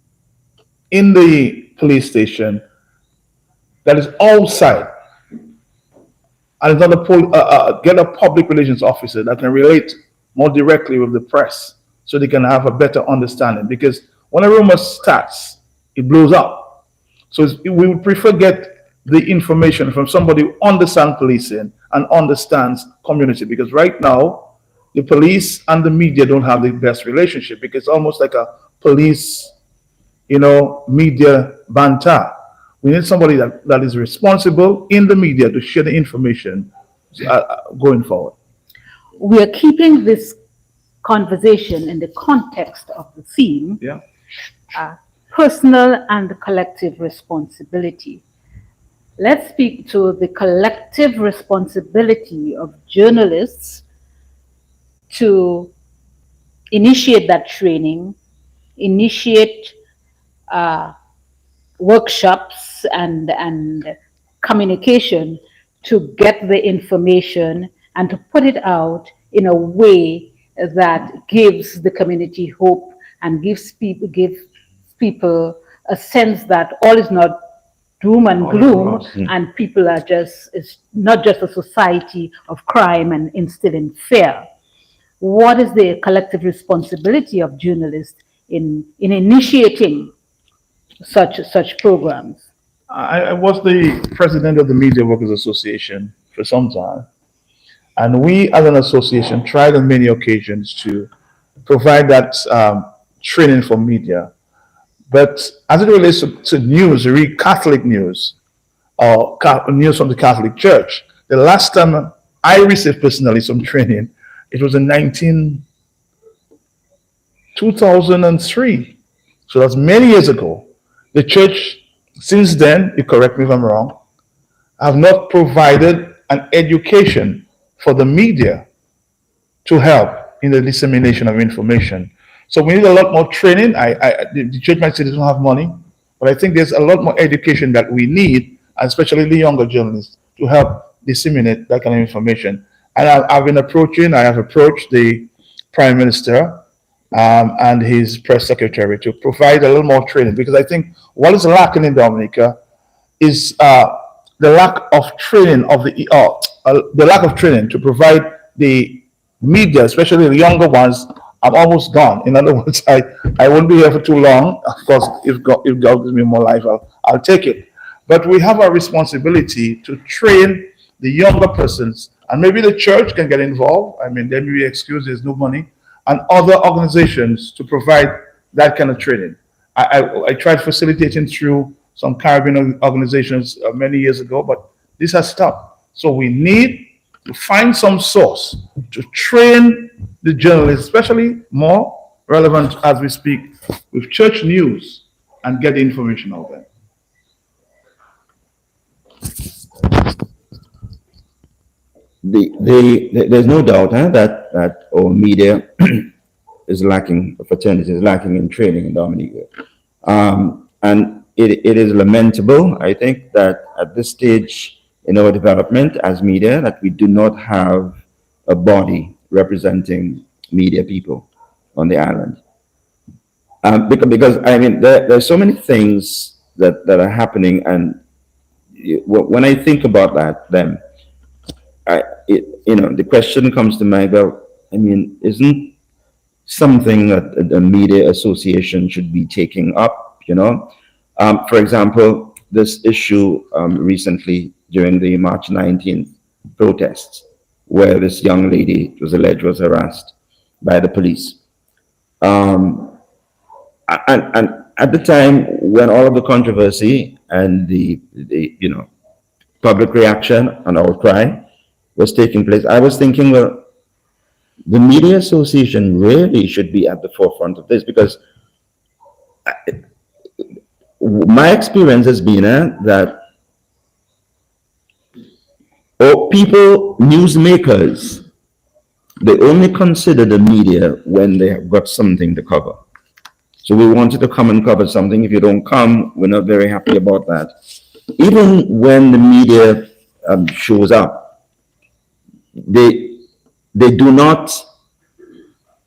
in the police station that is outside, and it's not get a public relations officer that can relate more directly with the press, so they can have a better understanding. Because when a rumor starts, it blows up. So we would prefer get the information from somebody who understands policing and understands community, because right now the police and the media don't have the best relationship, because it's almost like a police, media banter. We need somebody that is responsible in the media to share the information going forward. We are keeping this conversation in the context of the theme, Yeah. personal and collective responsibility. Let's speak to the collective responsibility of journalists to initiate that training, initiate workshops and communication to get the information and to put it out in a way that gives the community hope and gives people a sense that all is not doom and gloom, and people are it's not just a society of crime and instilling fear. What is the collective responsibility of journalists in initiating such programs? I was the president of the Media Workers Association for some time, and we as an association tried on many occasions to provide that training for media. But as it relates to news, read Catholic news or news from the Catholic Church, the last time I received personally some training, it was in 2003. So that's many years ago. The church, since then, you correct me if I'm wrong, have not provided an education for the media to help in the dissemination of information. So we need a lot more training. The church might say they don't have money, but I think there's a lot more education that we need, especially the younger journalists, to help disseminate that kind of information. And I have approached the Prime Minister and his press secretary to provide a little more training, because I think what is lacking in Dominica is the lack of training the lack of training to provide the media, especially the younger ones. I'm almost gone. In other words, I won't be here for too long. Of course, if God gives me more life, I'll take it. But we have a responsibility to train the younger persons, and maybe the church can get involved. I mean, they may be excused, there's no money, and other organizations to provide that kind of training. I tried facilitating through some Caribbean organizations many years ago, but this has stopped. So we need to find some source to train the journalists, especially more relevant as we speak with church news, and get the information out there. There's no doubt that our media is lacking, fraternity is lacking in training in Dominica. And it is lamentable, I think, that at this stage in our development as media, that we do not have a body representing media people on the island. Because I mean, there's so many things that are happening, and when I think about that, then the question comes to mind. Well, I mean, isn't something that the media association should be taking up? For example, this issue recently during the March 19th protests, where this young lady was alleged was harassed by the police. And at the time when all of the controversy and the public reaction and outcry was taking place, I was thinking, well, the media association really should be at the forefront of this, because my experience has been that people, newsmakers, they only consider the media when they have got something to cover. So we wanted to come and cover something. If you don't come, we're not very happy about that. Even when the media shows up, they do not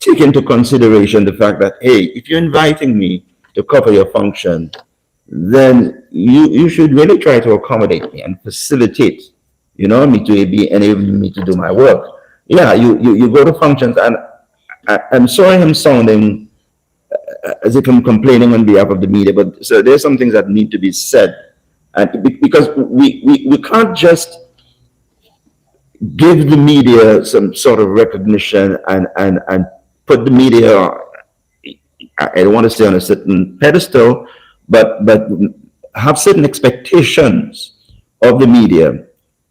take into consideration the fact that, hey, if you're inviting me to cover your function, then you should really try to accommodate me and facilitate, me to be enabling me to do my work. Yeah, you go to functions, and I'm sorry I'm sounding as if I'm complaining on behalf of the media, but so there's some things that need to be said, and because we can't just give the media some sort of recognition and put the media, I don't want to say on a certain pedestal, but have certain expectations of the media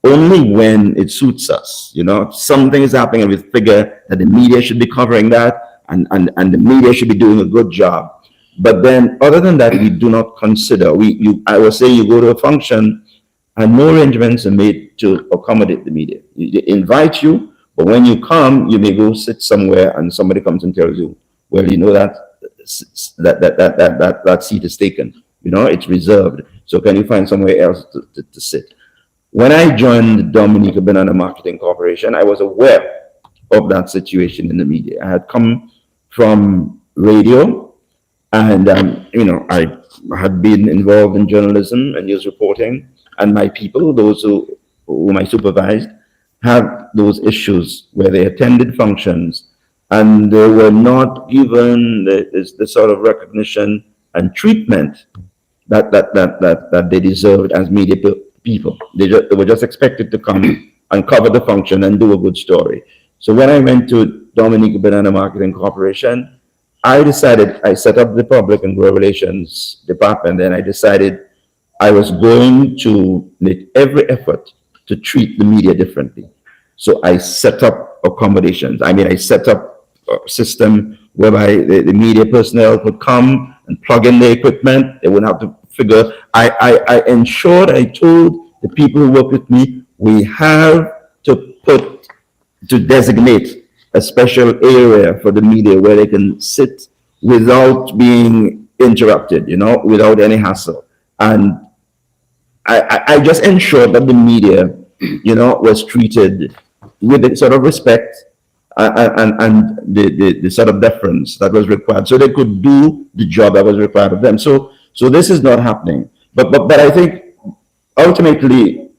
only when it suits us. Something is happening and we figure that the media should be covering that, and the media should be doing a good job. But then other than that, we do not consider, I will say you go to a function and no arrangements are made to accommodate the media. They invite you, but when you come, you may go sit somewhere and somebody comes and tells you, well, that seat is taken. It's reserved. So can you find somewhere else to sit? When I joined the Dominica Banana Marketing Corporation, I was aware of that situation in the media. I had come from radio, and I had been involved in journalism and news reporting, and my people, those whom I supervised, had those issues where they attended functions and they were not given the sort of recognition and treatment that they deserved as media people. They were just expected to come and cover the function and do a good story. So when I went to Dominica Banana Marketing Corporation, I set up the Public and Global Relations Department, and I decided I was going to make every effort to treat the media differently. So I set up accommodations. I set up a system whereby the media personnel could come and plug in their equipment. They wouldn't have to figure. I ensured, I told the people who work with me, we have to designate a special area for the media where they can sit without being interrupted, without any hassle. And I just ensured that the media, was treated with the sort of respect and the sort of deference that was required, so they could do the job that was required of them. So this is not happening. But I think ultimately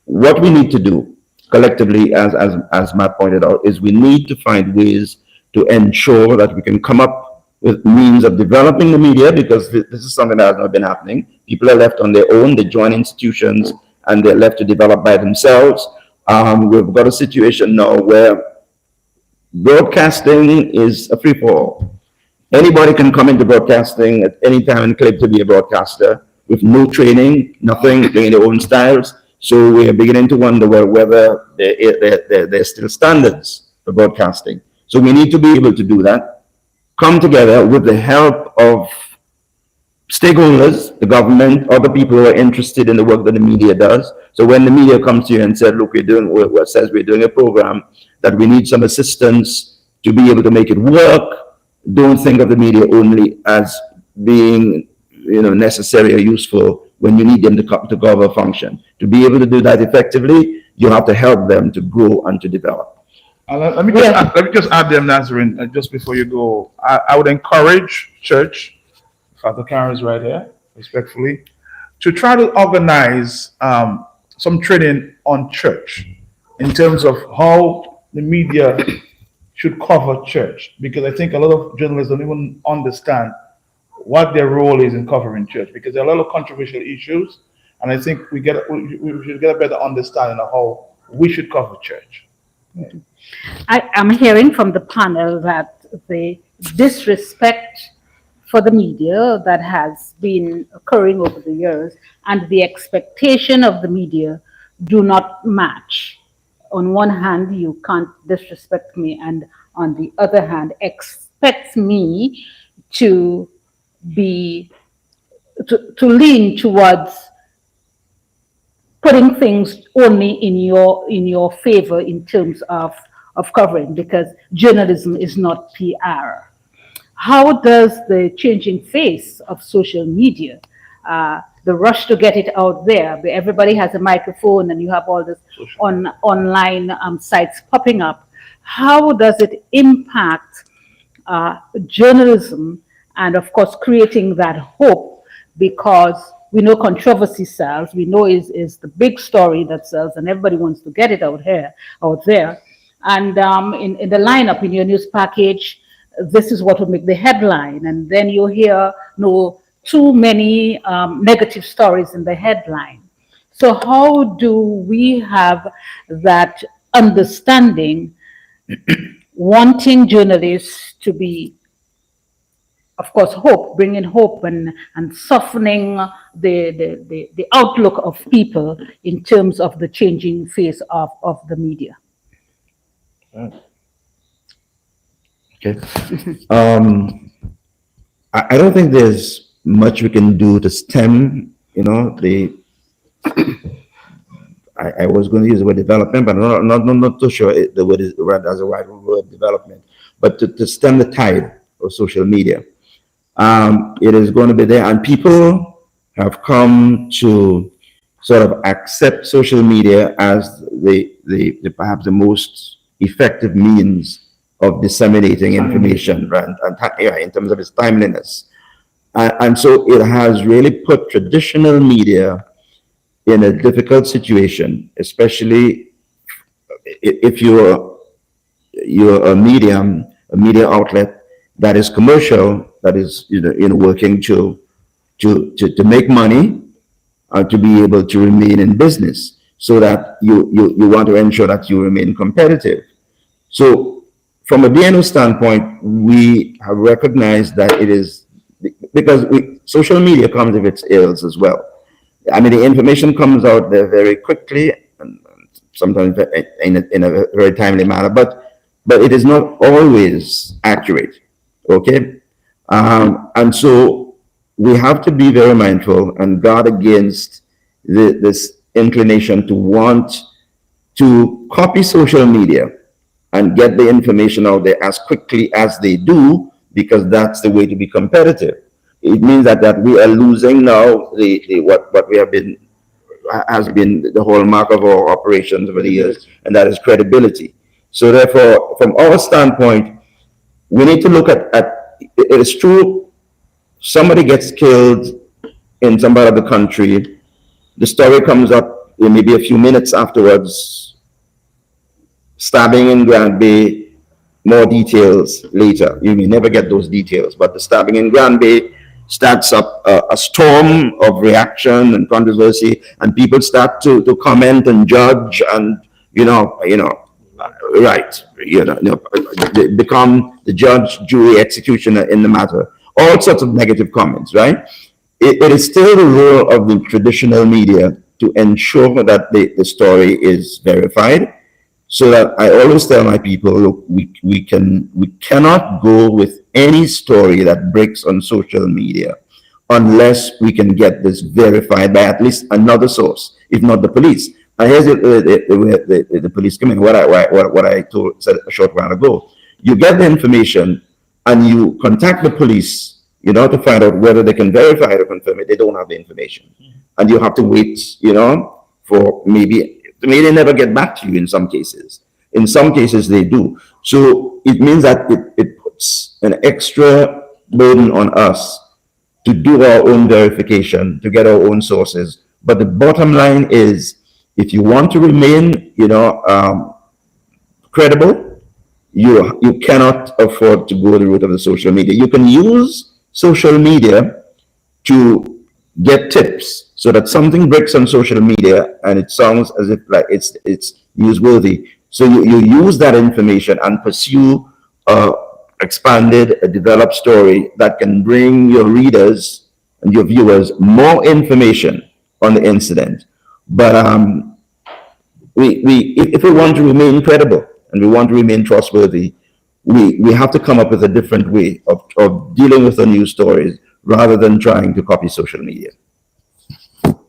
what we need to do collectively, as Matt pointed out, is we need to find ways to ensure that we can come up with means of developing the media, because this is something that has not been happening. People are left on their own. They join institutions and they're left to develop by themselves. We've got a situation now where broadcasting is a free-for-all. Anybody can come into broadcasting at any time and claim to be a broadcaster with no training, nothing, doing their own styles. So we are beginning to wonder whether there are still standards for broadcasting. So we need to be able to do that, come together with the help of stakeholders, the government, other people who are interested in the work that the media does. So when the media comes to you and says, look, we're doing a program that we need some assistance to be able to make it work, don't think of the media only as being, necessary or useful when you need them to cover a function. To be able to do that effectively, you have to help them to grow and to develop. Let me just add there, Nazarene, just before you go. I would encourage church, Father Karen is right here, respectfully, to try to organize some training on church in terms of how the media should cover church, because I think a lot of journalists don't even understand what their role is in covering church, because there are a lot of controversial issues, and I think we should get a better understanding of how we should cover church. I'm hearing from the panel that the disrespect for the media that has been occurring over the years and the expectation of the media do not match. On one hand, you can't disrespect me, and on the other hand, expect me to lean towards putting things only in your favor in terms of covering, because journalism is not PR. How does the changing face of social media, the rush to get it out there, where everybody has a microphone and you have all this online sites popping up, how does it impact journalism and, of course, creating that hope? Because we know controversy sells. We know is the big story that sells, and everybody wants to get it out there. And in the lineup in your news package, this is what would make the headline, and then you hear too many negative stories in the headline. So how do we have that understanding, wanting journalists to be, of course, bringing hope and softening the outlook of people in terms of the changing face of the media? Okay. I don't think there's much we can do to stem, I was going to use the word development, but I'm not too sure the word is right as a right word, development, but to stem the tide of social media. It is going to be there, and people have come to sort of accept social media as the perhaps the most effective means of disseminating information, right? And in terms of its timeliness. And so it has really put traditional media in a difficult situation, especially if you're a media outlet that is commercial, that is working to make money, to be able to remain in business, so that you want to ensure that you remain competitive. So from a DNO standpoint, we have recognized that it is because social media comes with its ills as well. I mean, the information comes out there very quickly and sometimes in a very timely manner, but it is not always accurate. Okay, and so we have to be very mindful and guard against this inclination to want to copy social media and get the information out there as quickly as they do, because that's the way to be competitive. It means that we are losing now what we have been has been the hallmark of our operations over the years, and that is credibility. So therefore, from our standpoint, we need to look at it is true, somebody gets killed in some part of the country, the story comes up maybe a few minutes afterwards, stabbing in Grand Bay, more details later. You may never get those details, but the stabbing in Grand Bay starts up a storm of reaction and controversy, and people start to comment and judge, and become the judge, jury, executioner in the matter. All sorts of negative comments, right? It is still the role of the traditional media to ensure that the story is verified. So that I always tell my people, look, we cannot go with any story that breaks on social media unless we can get this verified by at least another source, if not the police. And here's the police come in. What I said a short while ago. You get the information, and you contact the police, to find out whether they can verify it or confirm it, they don't have the information. And you have to wait, for maybe they never get back to you in some cases. In some cases, they do. So it means that it puts an extra burden on us to do our own verification, to get our own sources. But the bottom line is, if you want to remain, credible, you cannot afford to go the route of the social media. You can use social media to get tips so that something breaks on social media and it sounds as if like it's newsworthy. So you use that information and pursue a developed story that can bring your readers and your viewers more information on the incident. But if we want to remain credible and we want to remain trustworthy, we have to come up with a different way of dealing with the news stories rather than trying to copy social media.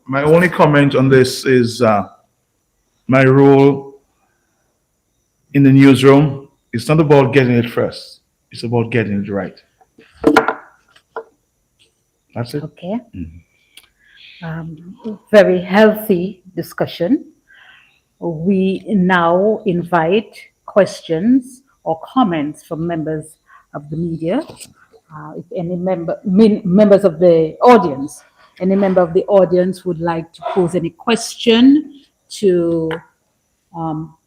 My only comment on this is my role in the newsroom. It's not about getting it first. It's about getting it right. That's it. Okay. Very healthy discussion. We now invite questions or comments from members of the media. If any members of the audience, any member of the audience would like to pose any question to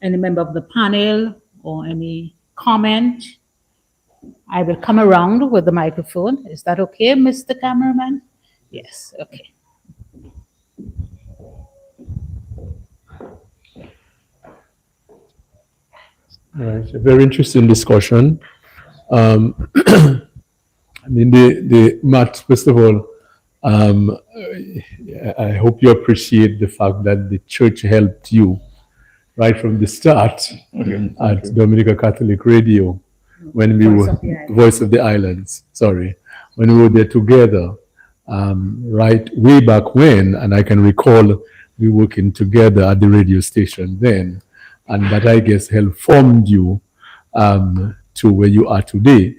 any member of the panel or any comment, I will come around with the microphone. Is that okay, Mr. Cameraman? Yes, okay. Right, a very interesting discussion. I mean, Matt, first of all, I hope you appreciate the fact that the church helped you right from the start at Dominica Catholic Radio when we were Voice of the Islands. Sorry, when we were there together, right way back when, and I can recall we working together at the radio station then, and that I guess helped formed you to where you are today.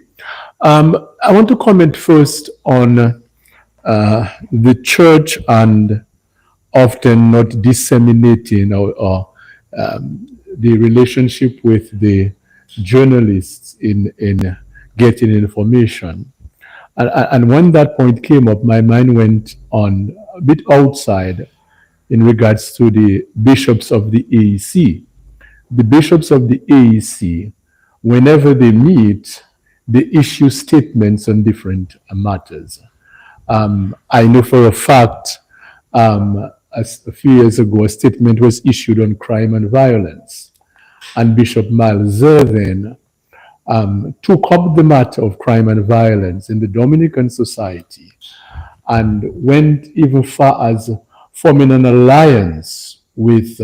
I want to comment first on the church and often not disseminating or the relationship with the journalists in getting information. And when that point came up, my mind went on a bit outside in regards to the bishops of the AEC. The bishops of the AEC, whenever they meet, they issue statements on different matters. I know for a fact, a few years ago, a statement was issued on crime and violence. And Bishop Miles Zervin took up the matter of crime and violence in the Dominican society and went even far as forming an alliance with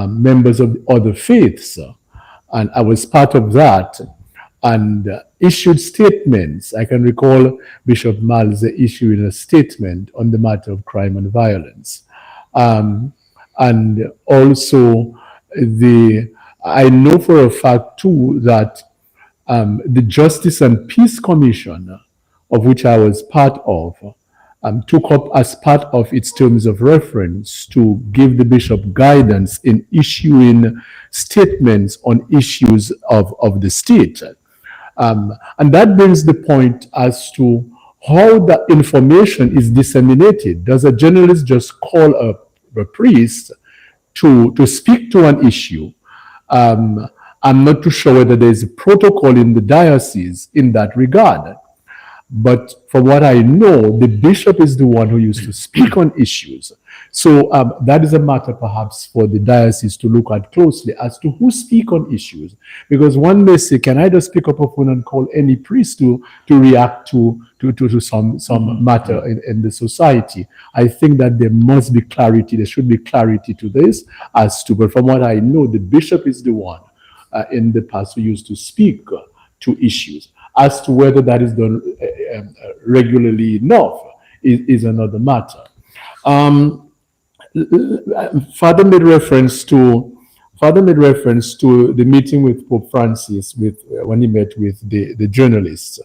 members of the other faiths. And I was part of that and issued statements. I can recall Bishop Miles issuing a statement on the matter of crime and violence. And also, I know for a fact too that the Justice and Peace Commission, of which I was part of, took up as part of its terms of reference to give the bishop guidance in issuing statements on issues of the state. And that brings the point as to how the information is disseminated. Does a journalist just call a priest to speak to an issue? I'm not too sure whether there's a protocol in the diocese in that regard. But from what I know, the bishop is the one who used to speak on issues. So that is a matter perhaps for the diocese to look at closely as to who speak on issues. Because one may say, can I just pick up a phone and call any priest to react to some matter in the society? I think that there must be clarity. There should be clarity to this as to, but from what I know, the bishop is the one in the past who used to speak to issues. As to whether that is done regularly enough is another matter. Father made reference to Father made reference to the meeting with Pope Francis when he met with the journalists,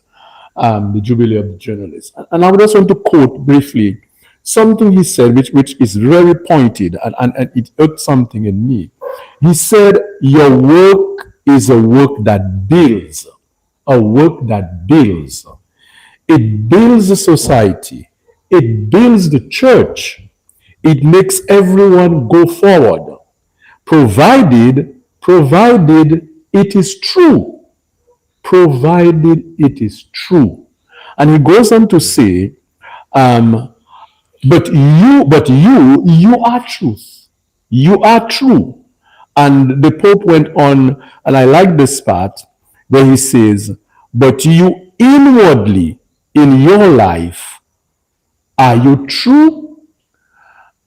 the Jubilee of the Journalists. And I would just want to quote briefly something he said, which is very pointed, and it irked something in me. He said, your work is a work that builds, a work that builds. It builds the society. It builds the church. It makes everyone go forward, provided it is true. Provided it is true. And he goes on to say, but you are truth. You are true. And the Pope went on, and I like this part where he says, but you inwardly in your life, are you true?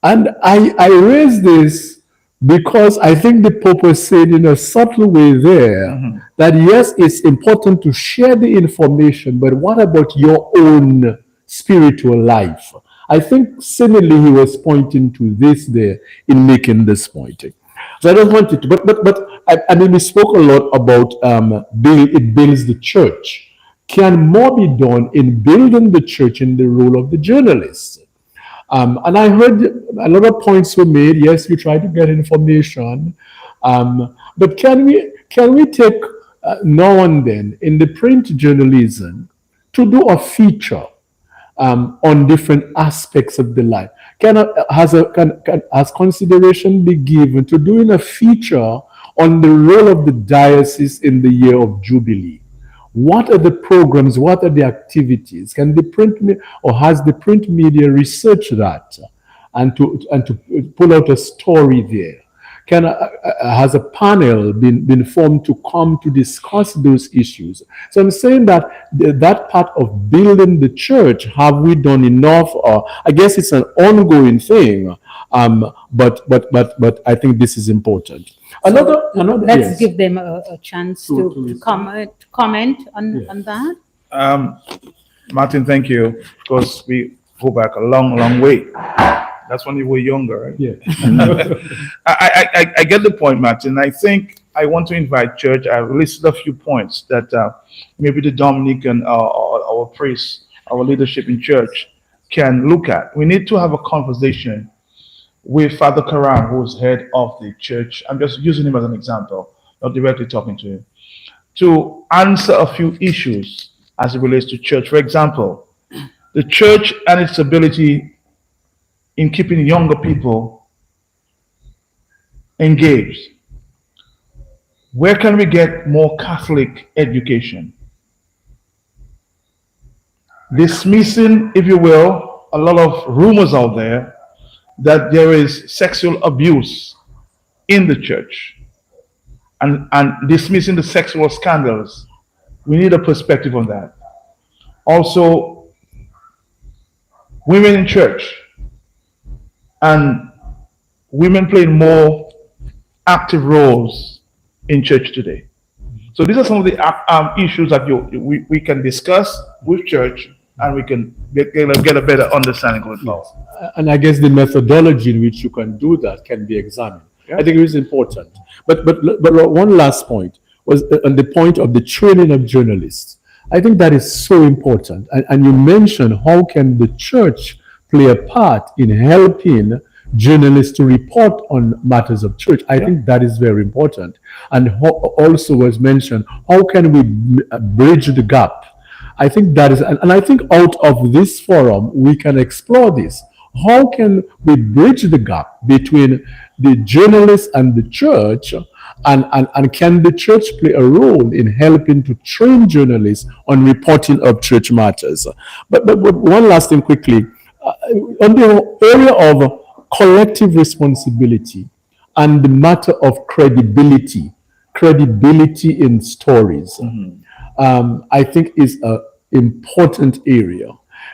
And I raise this because I think the Pope was saying in a subtle way there that yes, it's important to share the information, but what about your own spiritual life? I think similarly he was pointing to this there in making this point. So I don't want it to, but I mean we spoke a lot about it builds the church. Can more be done in building the church in the role of the journalists? And I heard a lot of points were made. Yes, we try to get information, but can we take now and then in the print journalism to do a feature on different aspects of the life? Has consideration be given to doing a feature on the role of the diocese in the year of Jubilee? What are the programs? What are the activities? Can the has the print media researched that and to pull out a story there? Has a panel been formed to come to discuss those issues? So I'm saying that that part of building the church, have we done enough? Or I guess it's an ongoing thing. But I think this is important. Another Let's yes. give them a chance to comment on that. Martin, thank you, because we go back a long, long way. That's when you were younger, right? Yeah. I get the point, Martin. I think I want to invite church. I've listed a few points that maybe the Dominican, our priests, our leadership in church can look at. We need to have a conversation with Father Karam, who's head of the church. I'm just using him as an example, not directly talking to him, to answer a few issues as it relates to church. For example, the church and its ability in keeping younger people engaged. Where can we get more Catholic education? Dismissing, if you will, a lot of rumors out there that there is sexual abuse in the church and dismissing the sexual scandals. We need a perspective on that. Also, women in church and women playing more active roles in church today. So these are some of the issues that we can discuss with church, and we can get a better understanding going forward. And I guess the methodology in which you can do that can be examined. Yeah. I think it is important. But one last point was on the point of the training of journalists. I think that is so important. And you mentioned how can the church play a part in helping journalists to report on matters of church. I think that is very important. And also was mentioned, how can we bridge the gap? I think that is, and I think out of this forum, we can explore this. How can we bridge the gap between the journalists and the church? And can the church play a role in helping to train journalists on reporting of church matters? But one last thing quickly. On the area of collective responsibility and the matter of credibility in stories, I think is an important area,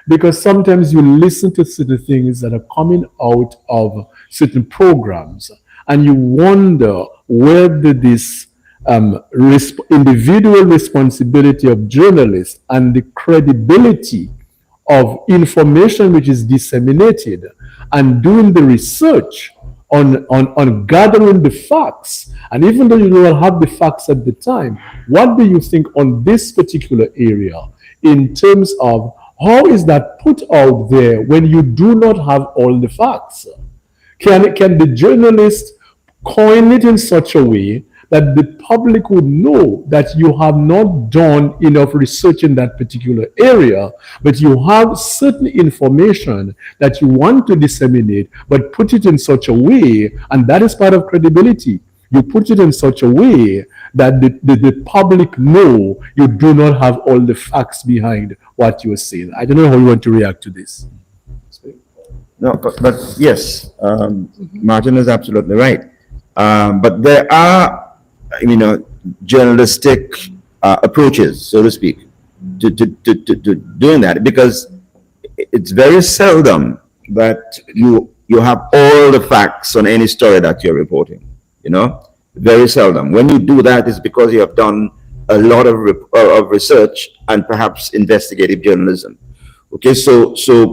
because sometimes you listen to certain things that are coming out of certain programs and you wonder whether this individual responsibility of journalists and the credibility of information which is disseminated and doing the research on gathering the facts. And even though you don't have the facts at the time, what do you think on this particular area in terms of how is that put out there when you do not have all the facts? Can the journalist coin it in such a way that the public would know that you have not done enough research in that particular area, but you have certain information that you want to disseminate, but put it in such a way, and that is part of credibility. You put it in such a way that the public know you do not have all the facts behind what you are saying. I don't know how you want to react to this. No, but yes, Martin is absolutely right. But there are, journalistic approaches, so to speak, to doing that, because it's very seldom that you have all the facts on any story that you're reporting. Very seldom. When you do that, it's because you have done a lot of research and perhaps investigative journalism. Okay,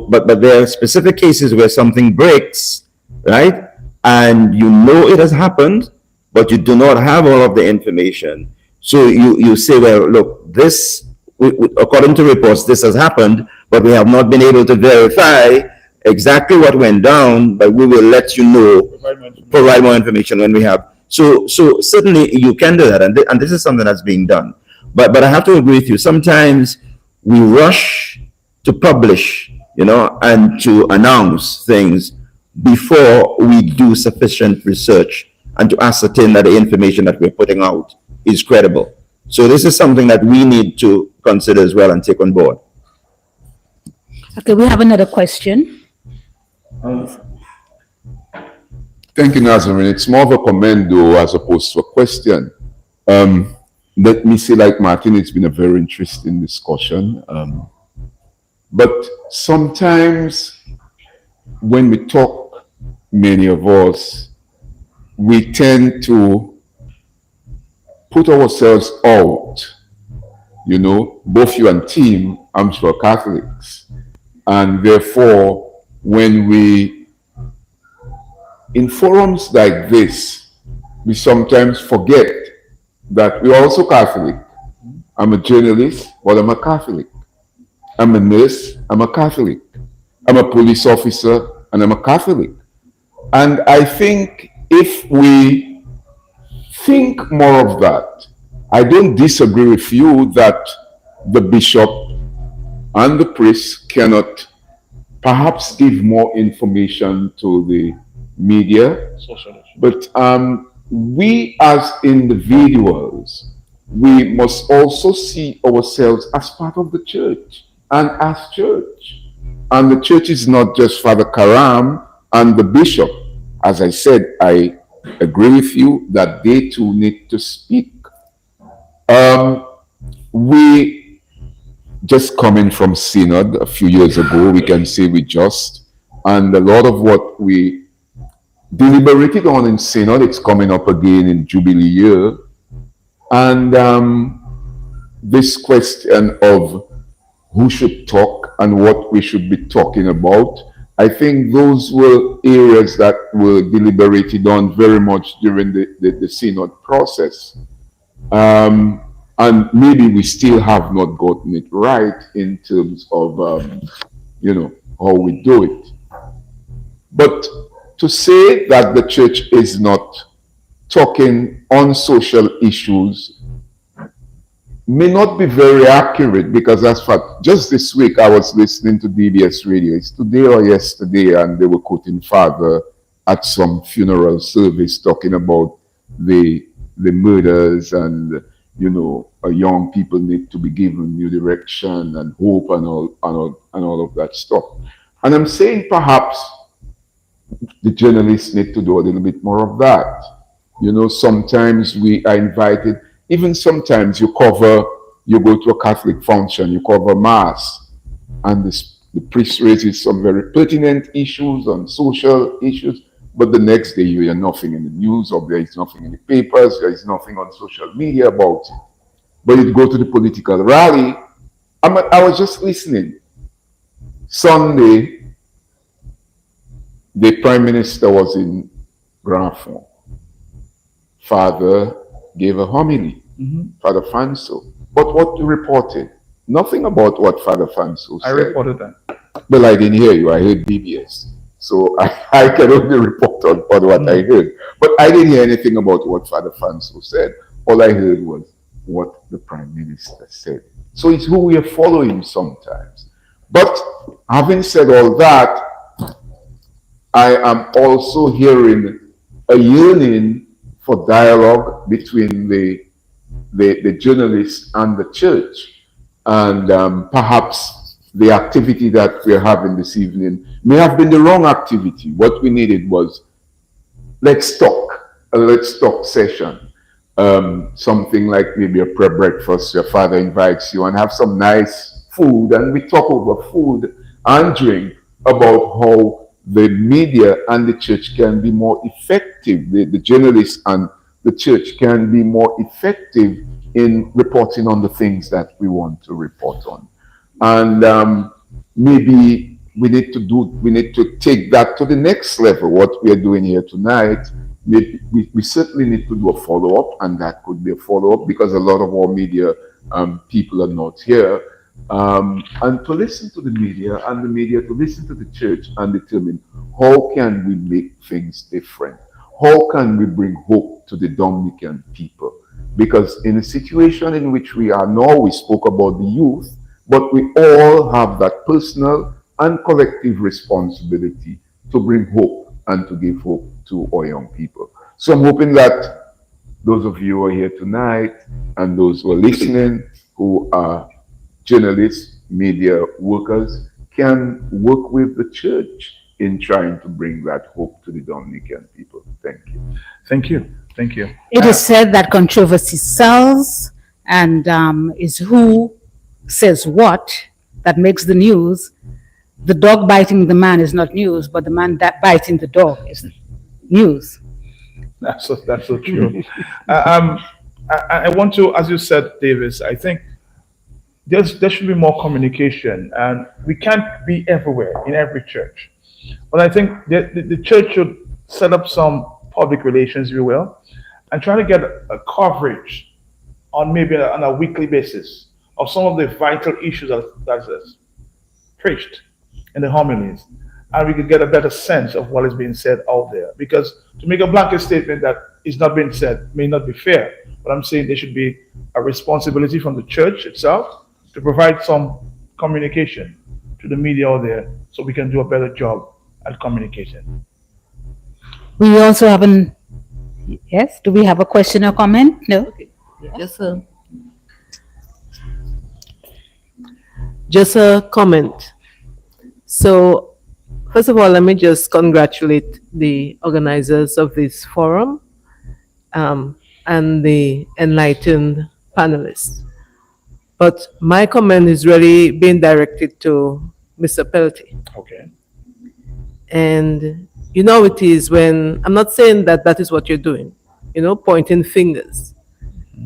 but there are specific cases where something breaks, right? And it has happened, but you do not have all of the information. So you say, well, look, this, according to reports, this has happened, but we have not been able to verify exactly what went down, but we will let you know, provide more information when we have. So certainly you can do that, and this is something that's being done. But I have to agree with you. Sometimes we rush to publish, and to announce things before we do sufficient research and to ascertain that the information that we're putting out is credible. So this is something that we need to consider as well and take on board. Okay, we have another question. Thank you, Nazarene. It's more of a comment, though, as opposed to a question. Let me say, like Martin, it's been a very interesting discussion. But sometimes when we talk, many of us, we tend to put ourselves out. Both you and team, I'm sure, Catholics. And therefore, when we, in forums like this, we sometimes forget that we're also Catholic. I'm a journalist, but I'm a Catholic. I'm a nurse, I'm a Catholic. I'm a police officer, and I'm a Catholic. And I think if we think more of that, I don't disagree with you that the bishop and the priest cannot perhaps give more information to the media, but we as individuals, we must also see ourselves as part of the church and as church. And the church is not just Father Karam and the bishop. As I said, I agree with you that they too need to speak. We just coming from Synod a few years ago, we can say and a lot of what we deliberated on in Synod, it's coming up again in Jubilee year. And this question of who should talk and what we should be talking about, I think those were areas that were deliberated on very much during the Synod process. And maybe we still have not gotten it right in terms of, how we do it. But to say that the church is not talking on social issues may not be very accurate, because that's fact. Just this week, I was listening to DBS radio. It's today or yesterday, and they were quoting Father at some funeral service talking about the murders and, young people need to be given new direction and hope and all of that stuff. And I'm saying perhaps the journalists need to do a little bit more of that. Sometimes we are invited, even sometimes you go to a Catholic function, you cover Mass, and the priest raises some very pertinent issues on social issues, but the next day you hear nothing in the news, or there is nothing in the papers, there is nothing on social media about it. But you go to the political rally. I was just listening. Sunday, the Prime Minister was in Grafon. Father gave a homily, Father Fanso. But what you reported? Nothing about what Father Fanso I said. reported that. Well, I didn't hear you. I heard BBS. So I can only report on what I heard. But I didn't hear anything about what Father Fanso said. All I heard was what the Prime Minister said. So it's who we are following sometimes. But having said all that, I am also hearing a yearning for dialogue between the journalists and the church. And perhaps the activity that we're having this evening may have been the wrong activity. What we needed was a let's talk session. Something like maybe a pre-breakfast, your father invites you and have some nice food, and we talk over food and drink about how the media and the church can be more effective. The journalists and the church can be more effective in reporting on the things that we want to report on. And maybe we need to take that to the next level. What we are doing here tonight, maybe we certainly need to do a follow-up, and that could be a follow-up because a lot of our media people are not here. And to listen to the media and the media to listen to the church and determine how can we make things different? How can we bring hope to the Dominican people? Because in a situation in which we are now, we spoke about the youth, but we all have that personal and collective responsibility to bring hope and to give hope to our young people. So I'm hoping that those of you who are here tonight and those who are listening, who are journalists, media workers, can work with the church in trying to bring that hope to the Dominican people. Thank you. Thank you. Thank you. It is said that controversy sells, and is who says what that makes the news. The dog biting the man is not news, but the man that biting the dog is news. That's so true. I want to, as you said, Davis, I think there should be more communication, and we can't be everywhere in every church. But I think the church should set up some public relations, if you will, and try to get a coverage on maybe on a weekly basis of some of the vital issues that is preached in the homilies, and we could get a better sense of what is being said out there. Because to make a blanket statement that is not being said may not be fair, but I'm saying there should be a responsibility from the church itself to provide some communication to the media out there so we can do a better job at communication. We also have yes, do we have a question or comment? No? Just a comment. So, first of all, let me just congratulate the organizers of this forum and the enlightened panelists. But my comment is really being directed to Mr. Pelty. Okay. And you know it is when, I'm not saying that that is what you're doing, pointing fingers.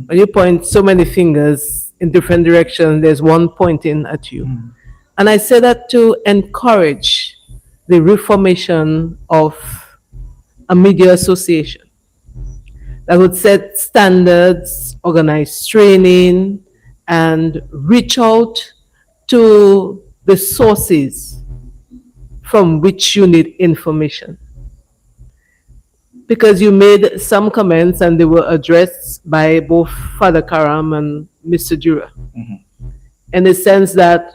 When you point so many fingers in different directions, there's one pointing at you. And I say that to encourage the reformation of a media association that would set standards, organize training, and reach out to the sources from which you need information. Because you made some comments and they were addressed by both Father Karam and Mr. Dura. In the sense that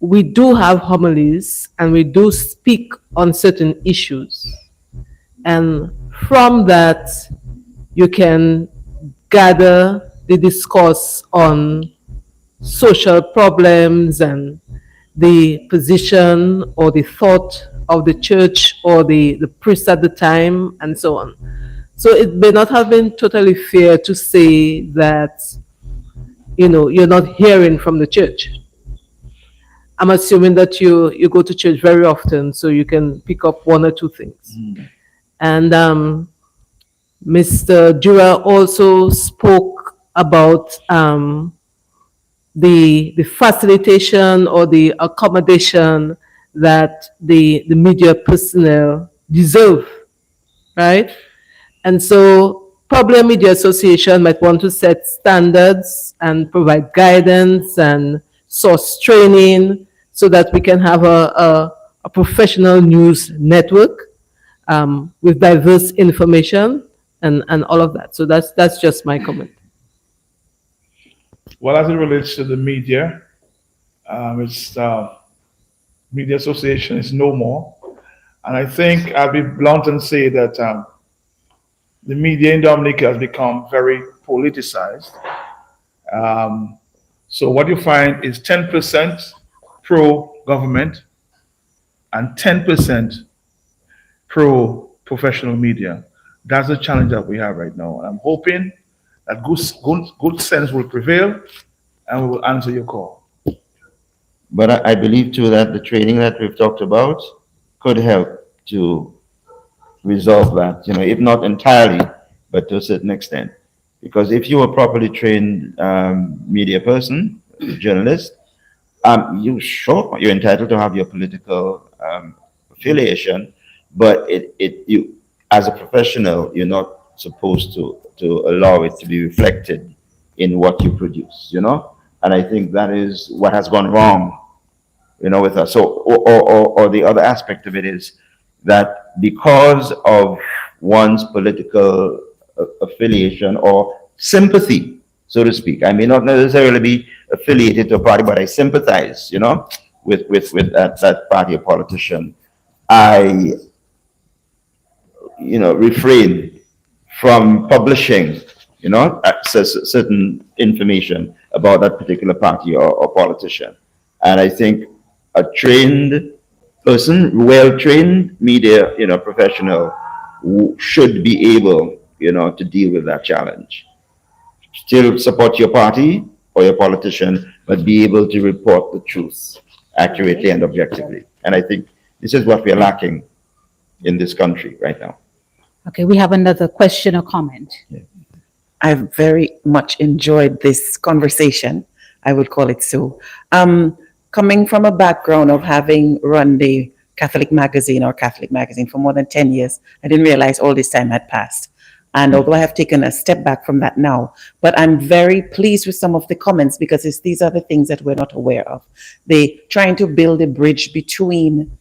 we do have homilies and we do speak on certain issues. And from that, you can gather the discourse on social problems and the position or the thought of the church or the priest at the time and so on. So it may not have been totally fair to say that, you're not hearing from the church. I'm assuming that you go to church very often, so you can pick up one or two things. And Mr. Dura also spoke about the facilitation or the accommodation that the media personnel deserve right? And so probably a media association might want to set standards and provide guidance and source training so that we can have a professional news network with diverse information and all of that. So that's just my comment. Well, as it relates to the media, it's media association is no more, and I think I'll be blunt and say that the media in Dominica has become very politicized. So what you find is 10% pro-government and 10% pro-professional media. That's the challenge that we have right now. And I'm hoping that good sense will prevail and we will answer your call. But I believe too that the training that we've talked about could help to resolve that, if not entirely, but to a certain extent. Because if you're a properly trained media person, journalist, you're entitled to have your political affiliation, but you as a professional, you're not supposed to allow it to be reflected in what you produce, And I think that is what has gone wrong, with us. So, or the other aspect of it is that because of one's political affiliation or sympathy, so to speak, I may not necessarily be affiliated to a party, but I sympathize, with that party or politician. I, refrain from publishing, certain information about that particular party or politician. And I think a trained person, well-trained media, professional should be able, to deal with that challenge. Still support your party or your politician, but be able to report the truth accurately and objectively. And I think this is what we're lacking in this country right now. Okay, we have another question or comment. I've very much enjoyed this conversation. I would call it so. Coming from a background of having run the Catholic magazine for more than 10 years, I didn't realize all this time had passed. And although I have taken a step back from that now, but I'm very pleased with some of the comments because these are the things that we're not aware of. They trying to build a bridge between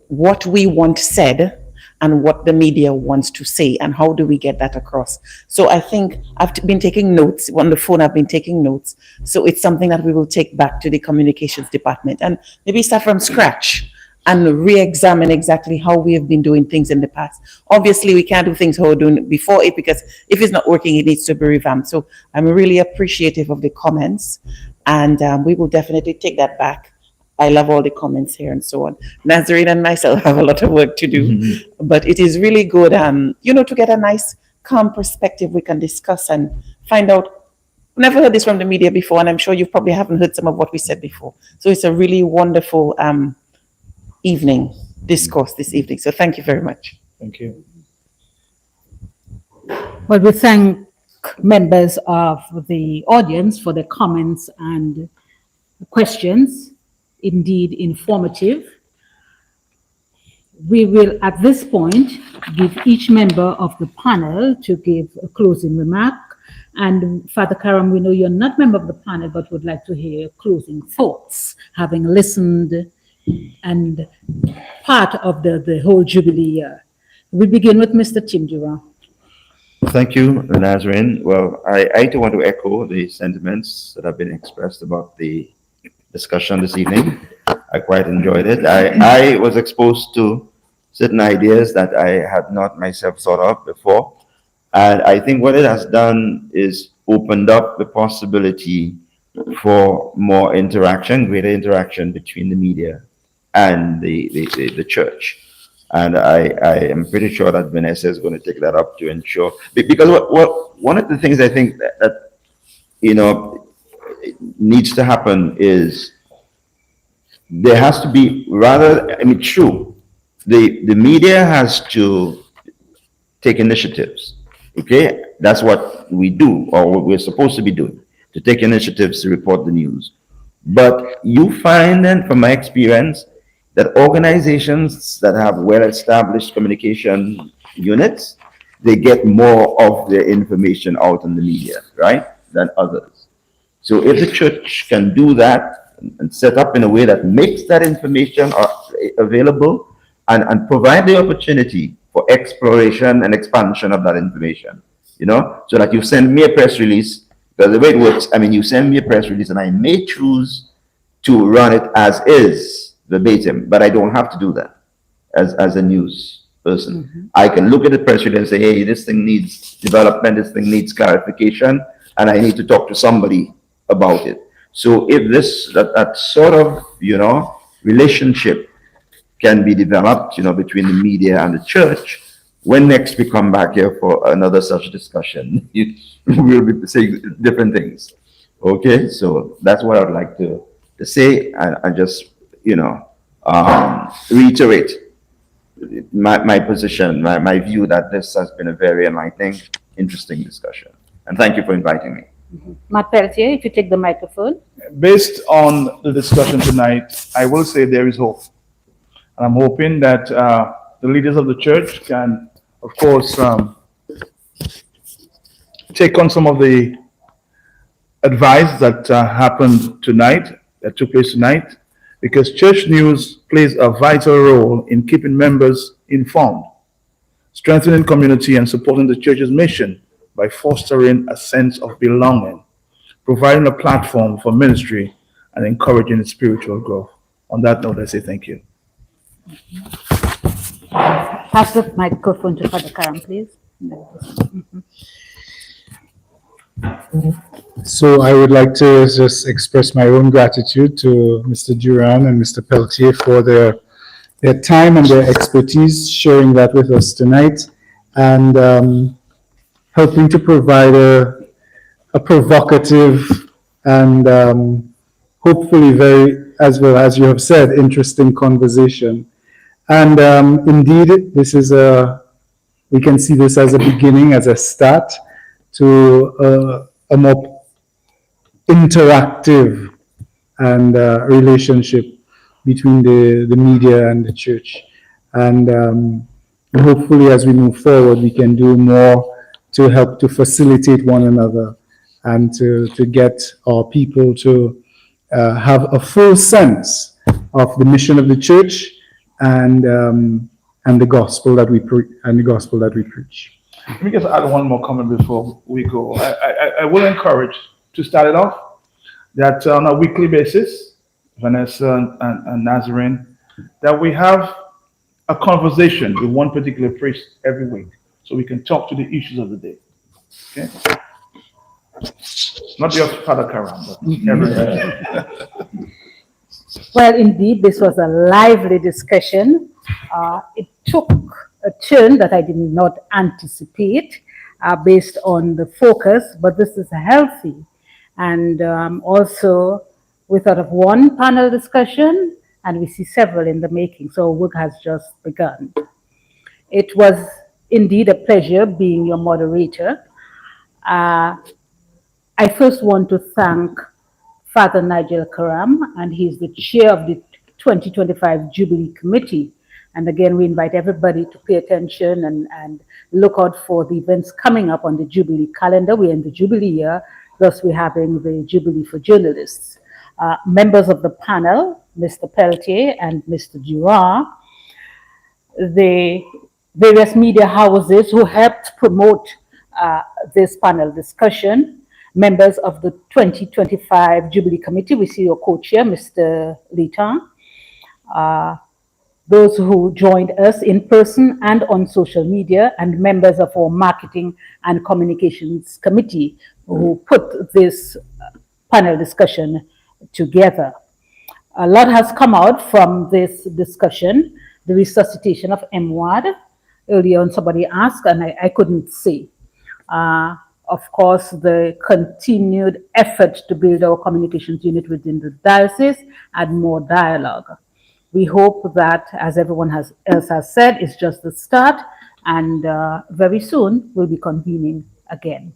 what we want said and what the media wants to say, and how do we get that across. So I think I've been taking notes on the phone. I've been taking notes. So it's something that we will take back to the communications department and maybe start from scratch and re-examine exactly how we have been doing things in the past. Obviously, we can't do things how we're doing it before it, because if it's not working, it needs to be revamped. So I'm really appreciative of the comments, and we will definitely take that back. I love all the comments here and so on. Nazarene and myself have a lot of work to do, but it is really good, to get a nice, calm perspective we can discuss and find out. Never heard this from the media before, and I'm sure you probably haven't heard some of what we said before. So it's a really wonderful discourse this evening. So thank you very much. Thank you. Well, we thank members of the audience for their comments and questions, indeed informative. We will, at this point, give each member of the panel to give a closing remark. And Father Karam, we know you're not member of the panel, but would like to hear your closing thoughts, having listened and part of the whole Jubilee year. We begin with Mr. Tim Durant. Thank you, Nazarene. Well, I too want to echo the sentiments that have been expressed about the discussion this evening. I quite enjoyed it. I was exposed to certain ideas that I had not myself thought of before. And I think what it has done is opened up the possibility for more interaction, greater interaction between the media and the church. And I am pretty sure that Vanessa is going to take that up to ensure, because one of the things I think that needs to happen is there has to be true. The media has to take initiatives. Okay, that's what we do, or what we're supposed to be doing, to take initiatives to report the news. But you find, and from my experience, that organizations that have well-established communication units, they get more of their information out in the media, right, than others. So if the church can do that and set up in a way that makes that information available and provide the opportunity for exploration and expansion of that information, so that you send me a press release, because the way it works, I mean, you send me a press release and I may choose to run it as is, verbatim, but I don't have to do that as a news person. I can look at the press release and say, hey, this thing needs development, this thing needs clarification, and I need to talk to somebody about it. So if that sort of, relationship can be developed, between the media and the church, when next we come back here for another such discussion, we'll be saying different things. Okay, so that's what I'd like to say, and just, reiterate my position, my view that this has been a very enlightening, interesting discussion. And thank you for inviting me. Matt Pelletier, if you take the microphone. Based on the discussion tonight, I will say there is hope. And I'm hoping that the leaders of the church can, of course, take on some of the advice that happened tonight, that took place tonight, because church news plays a vital role in keeping members informed, strengthening community, and supporting the church's mission by fostering a sense of belonging, providing a platform for ministry, and encouraging spiritual growth. On that note, I say thank you. Pass the microphone to Father Karam, please. So I would like to just express my own gratitude to Mr. Duran and Mr. Pelletier for their time and their expertise, sharing that with us tonight, and helping to provide a provocative and hopefully very, as well as you have said, interesting conversation. And indeed, this is we can see this as a beginning, as a start to a more interactive and relationship between the media and the church. And hopefully as we move forward, we can do more to help to facilitate one another and to get our people to have a full sense of the mission of the church and the gospel that we preach. Let me just add one more comment before we go. I will encourage, to start it off, that on a weekly basis, Vanessa and Nazarene, that we have a conversation with one particular priest every week, so we can talk to the issues of the day. Okay? Not just Father Karam, but everybody. Well, indeed, this was a lively discussion. It took a turn that I did not anticipate based on the focus, but this is healthy. And also, we thought of one panel discussion, and we see several in the making, so work has just begun. It was indeed a pleasure being your moderator. I first want to thank Father Nigel Karam, and he's the chair of the 2025 Jubilee Committee. And again, we invite everybody to pay attention and look out for the events coming up on the Jubilee calendar. We're in the Jubilee year, thus we're having the Jubilee for journalists. Members of the panel, Mr. Pelletier and Mr. Durand, the various media houses who helped promote this panel discussion, members of the 2025 Jubilee Committee, we see your co-chair, Mr. Litan, those who joined us in person and on social media, and members of our Marketing and Communications Committee who put this panel discussion together. A lot has come out from this discussion. The resuscitation of MWAD. Earlier on somebody asked and I couldn't say. Of course, the continued effort to build our communications unit within the diocese and more dialogue. We hope that, as everyone else has said, it's just the start, and very soon we'll be convening again.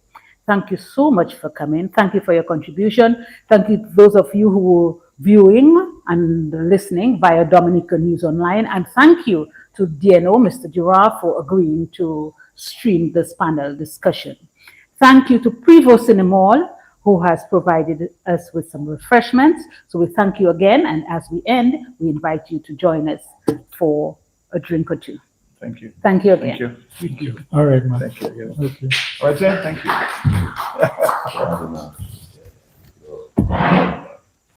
Thank you so much for coming. Thank you for your contribution. Thank you to those of you who were viewing and listening via Dominican News Online, and thank you to DNO, Mr. Girard, for agreeing to stream this panel discussion. Thank you to Prevost in the Mall, who has provided us with some refreshments. So we thank you again, and as we end, we invite you to join us for a drink or two. Thank you. Thank you again. Thank you. Thank you. All right, man. Thank you again. Okay. All right, sir. Thank you.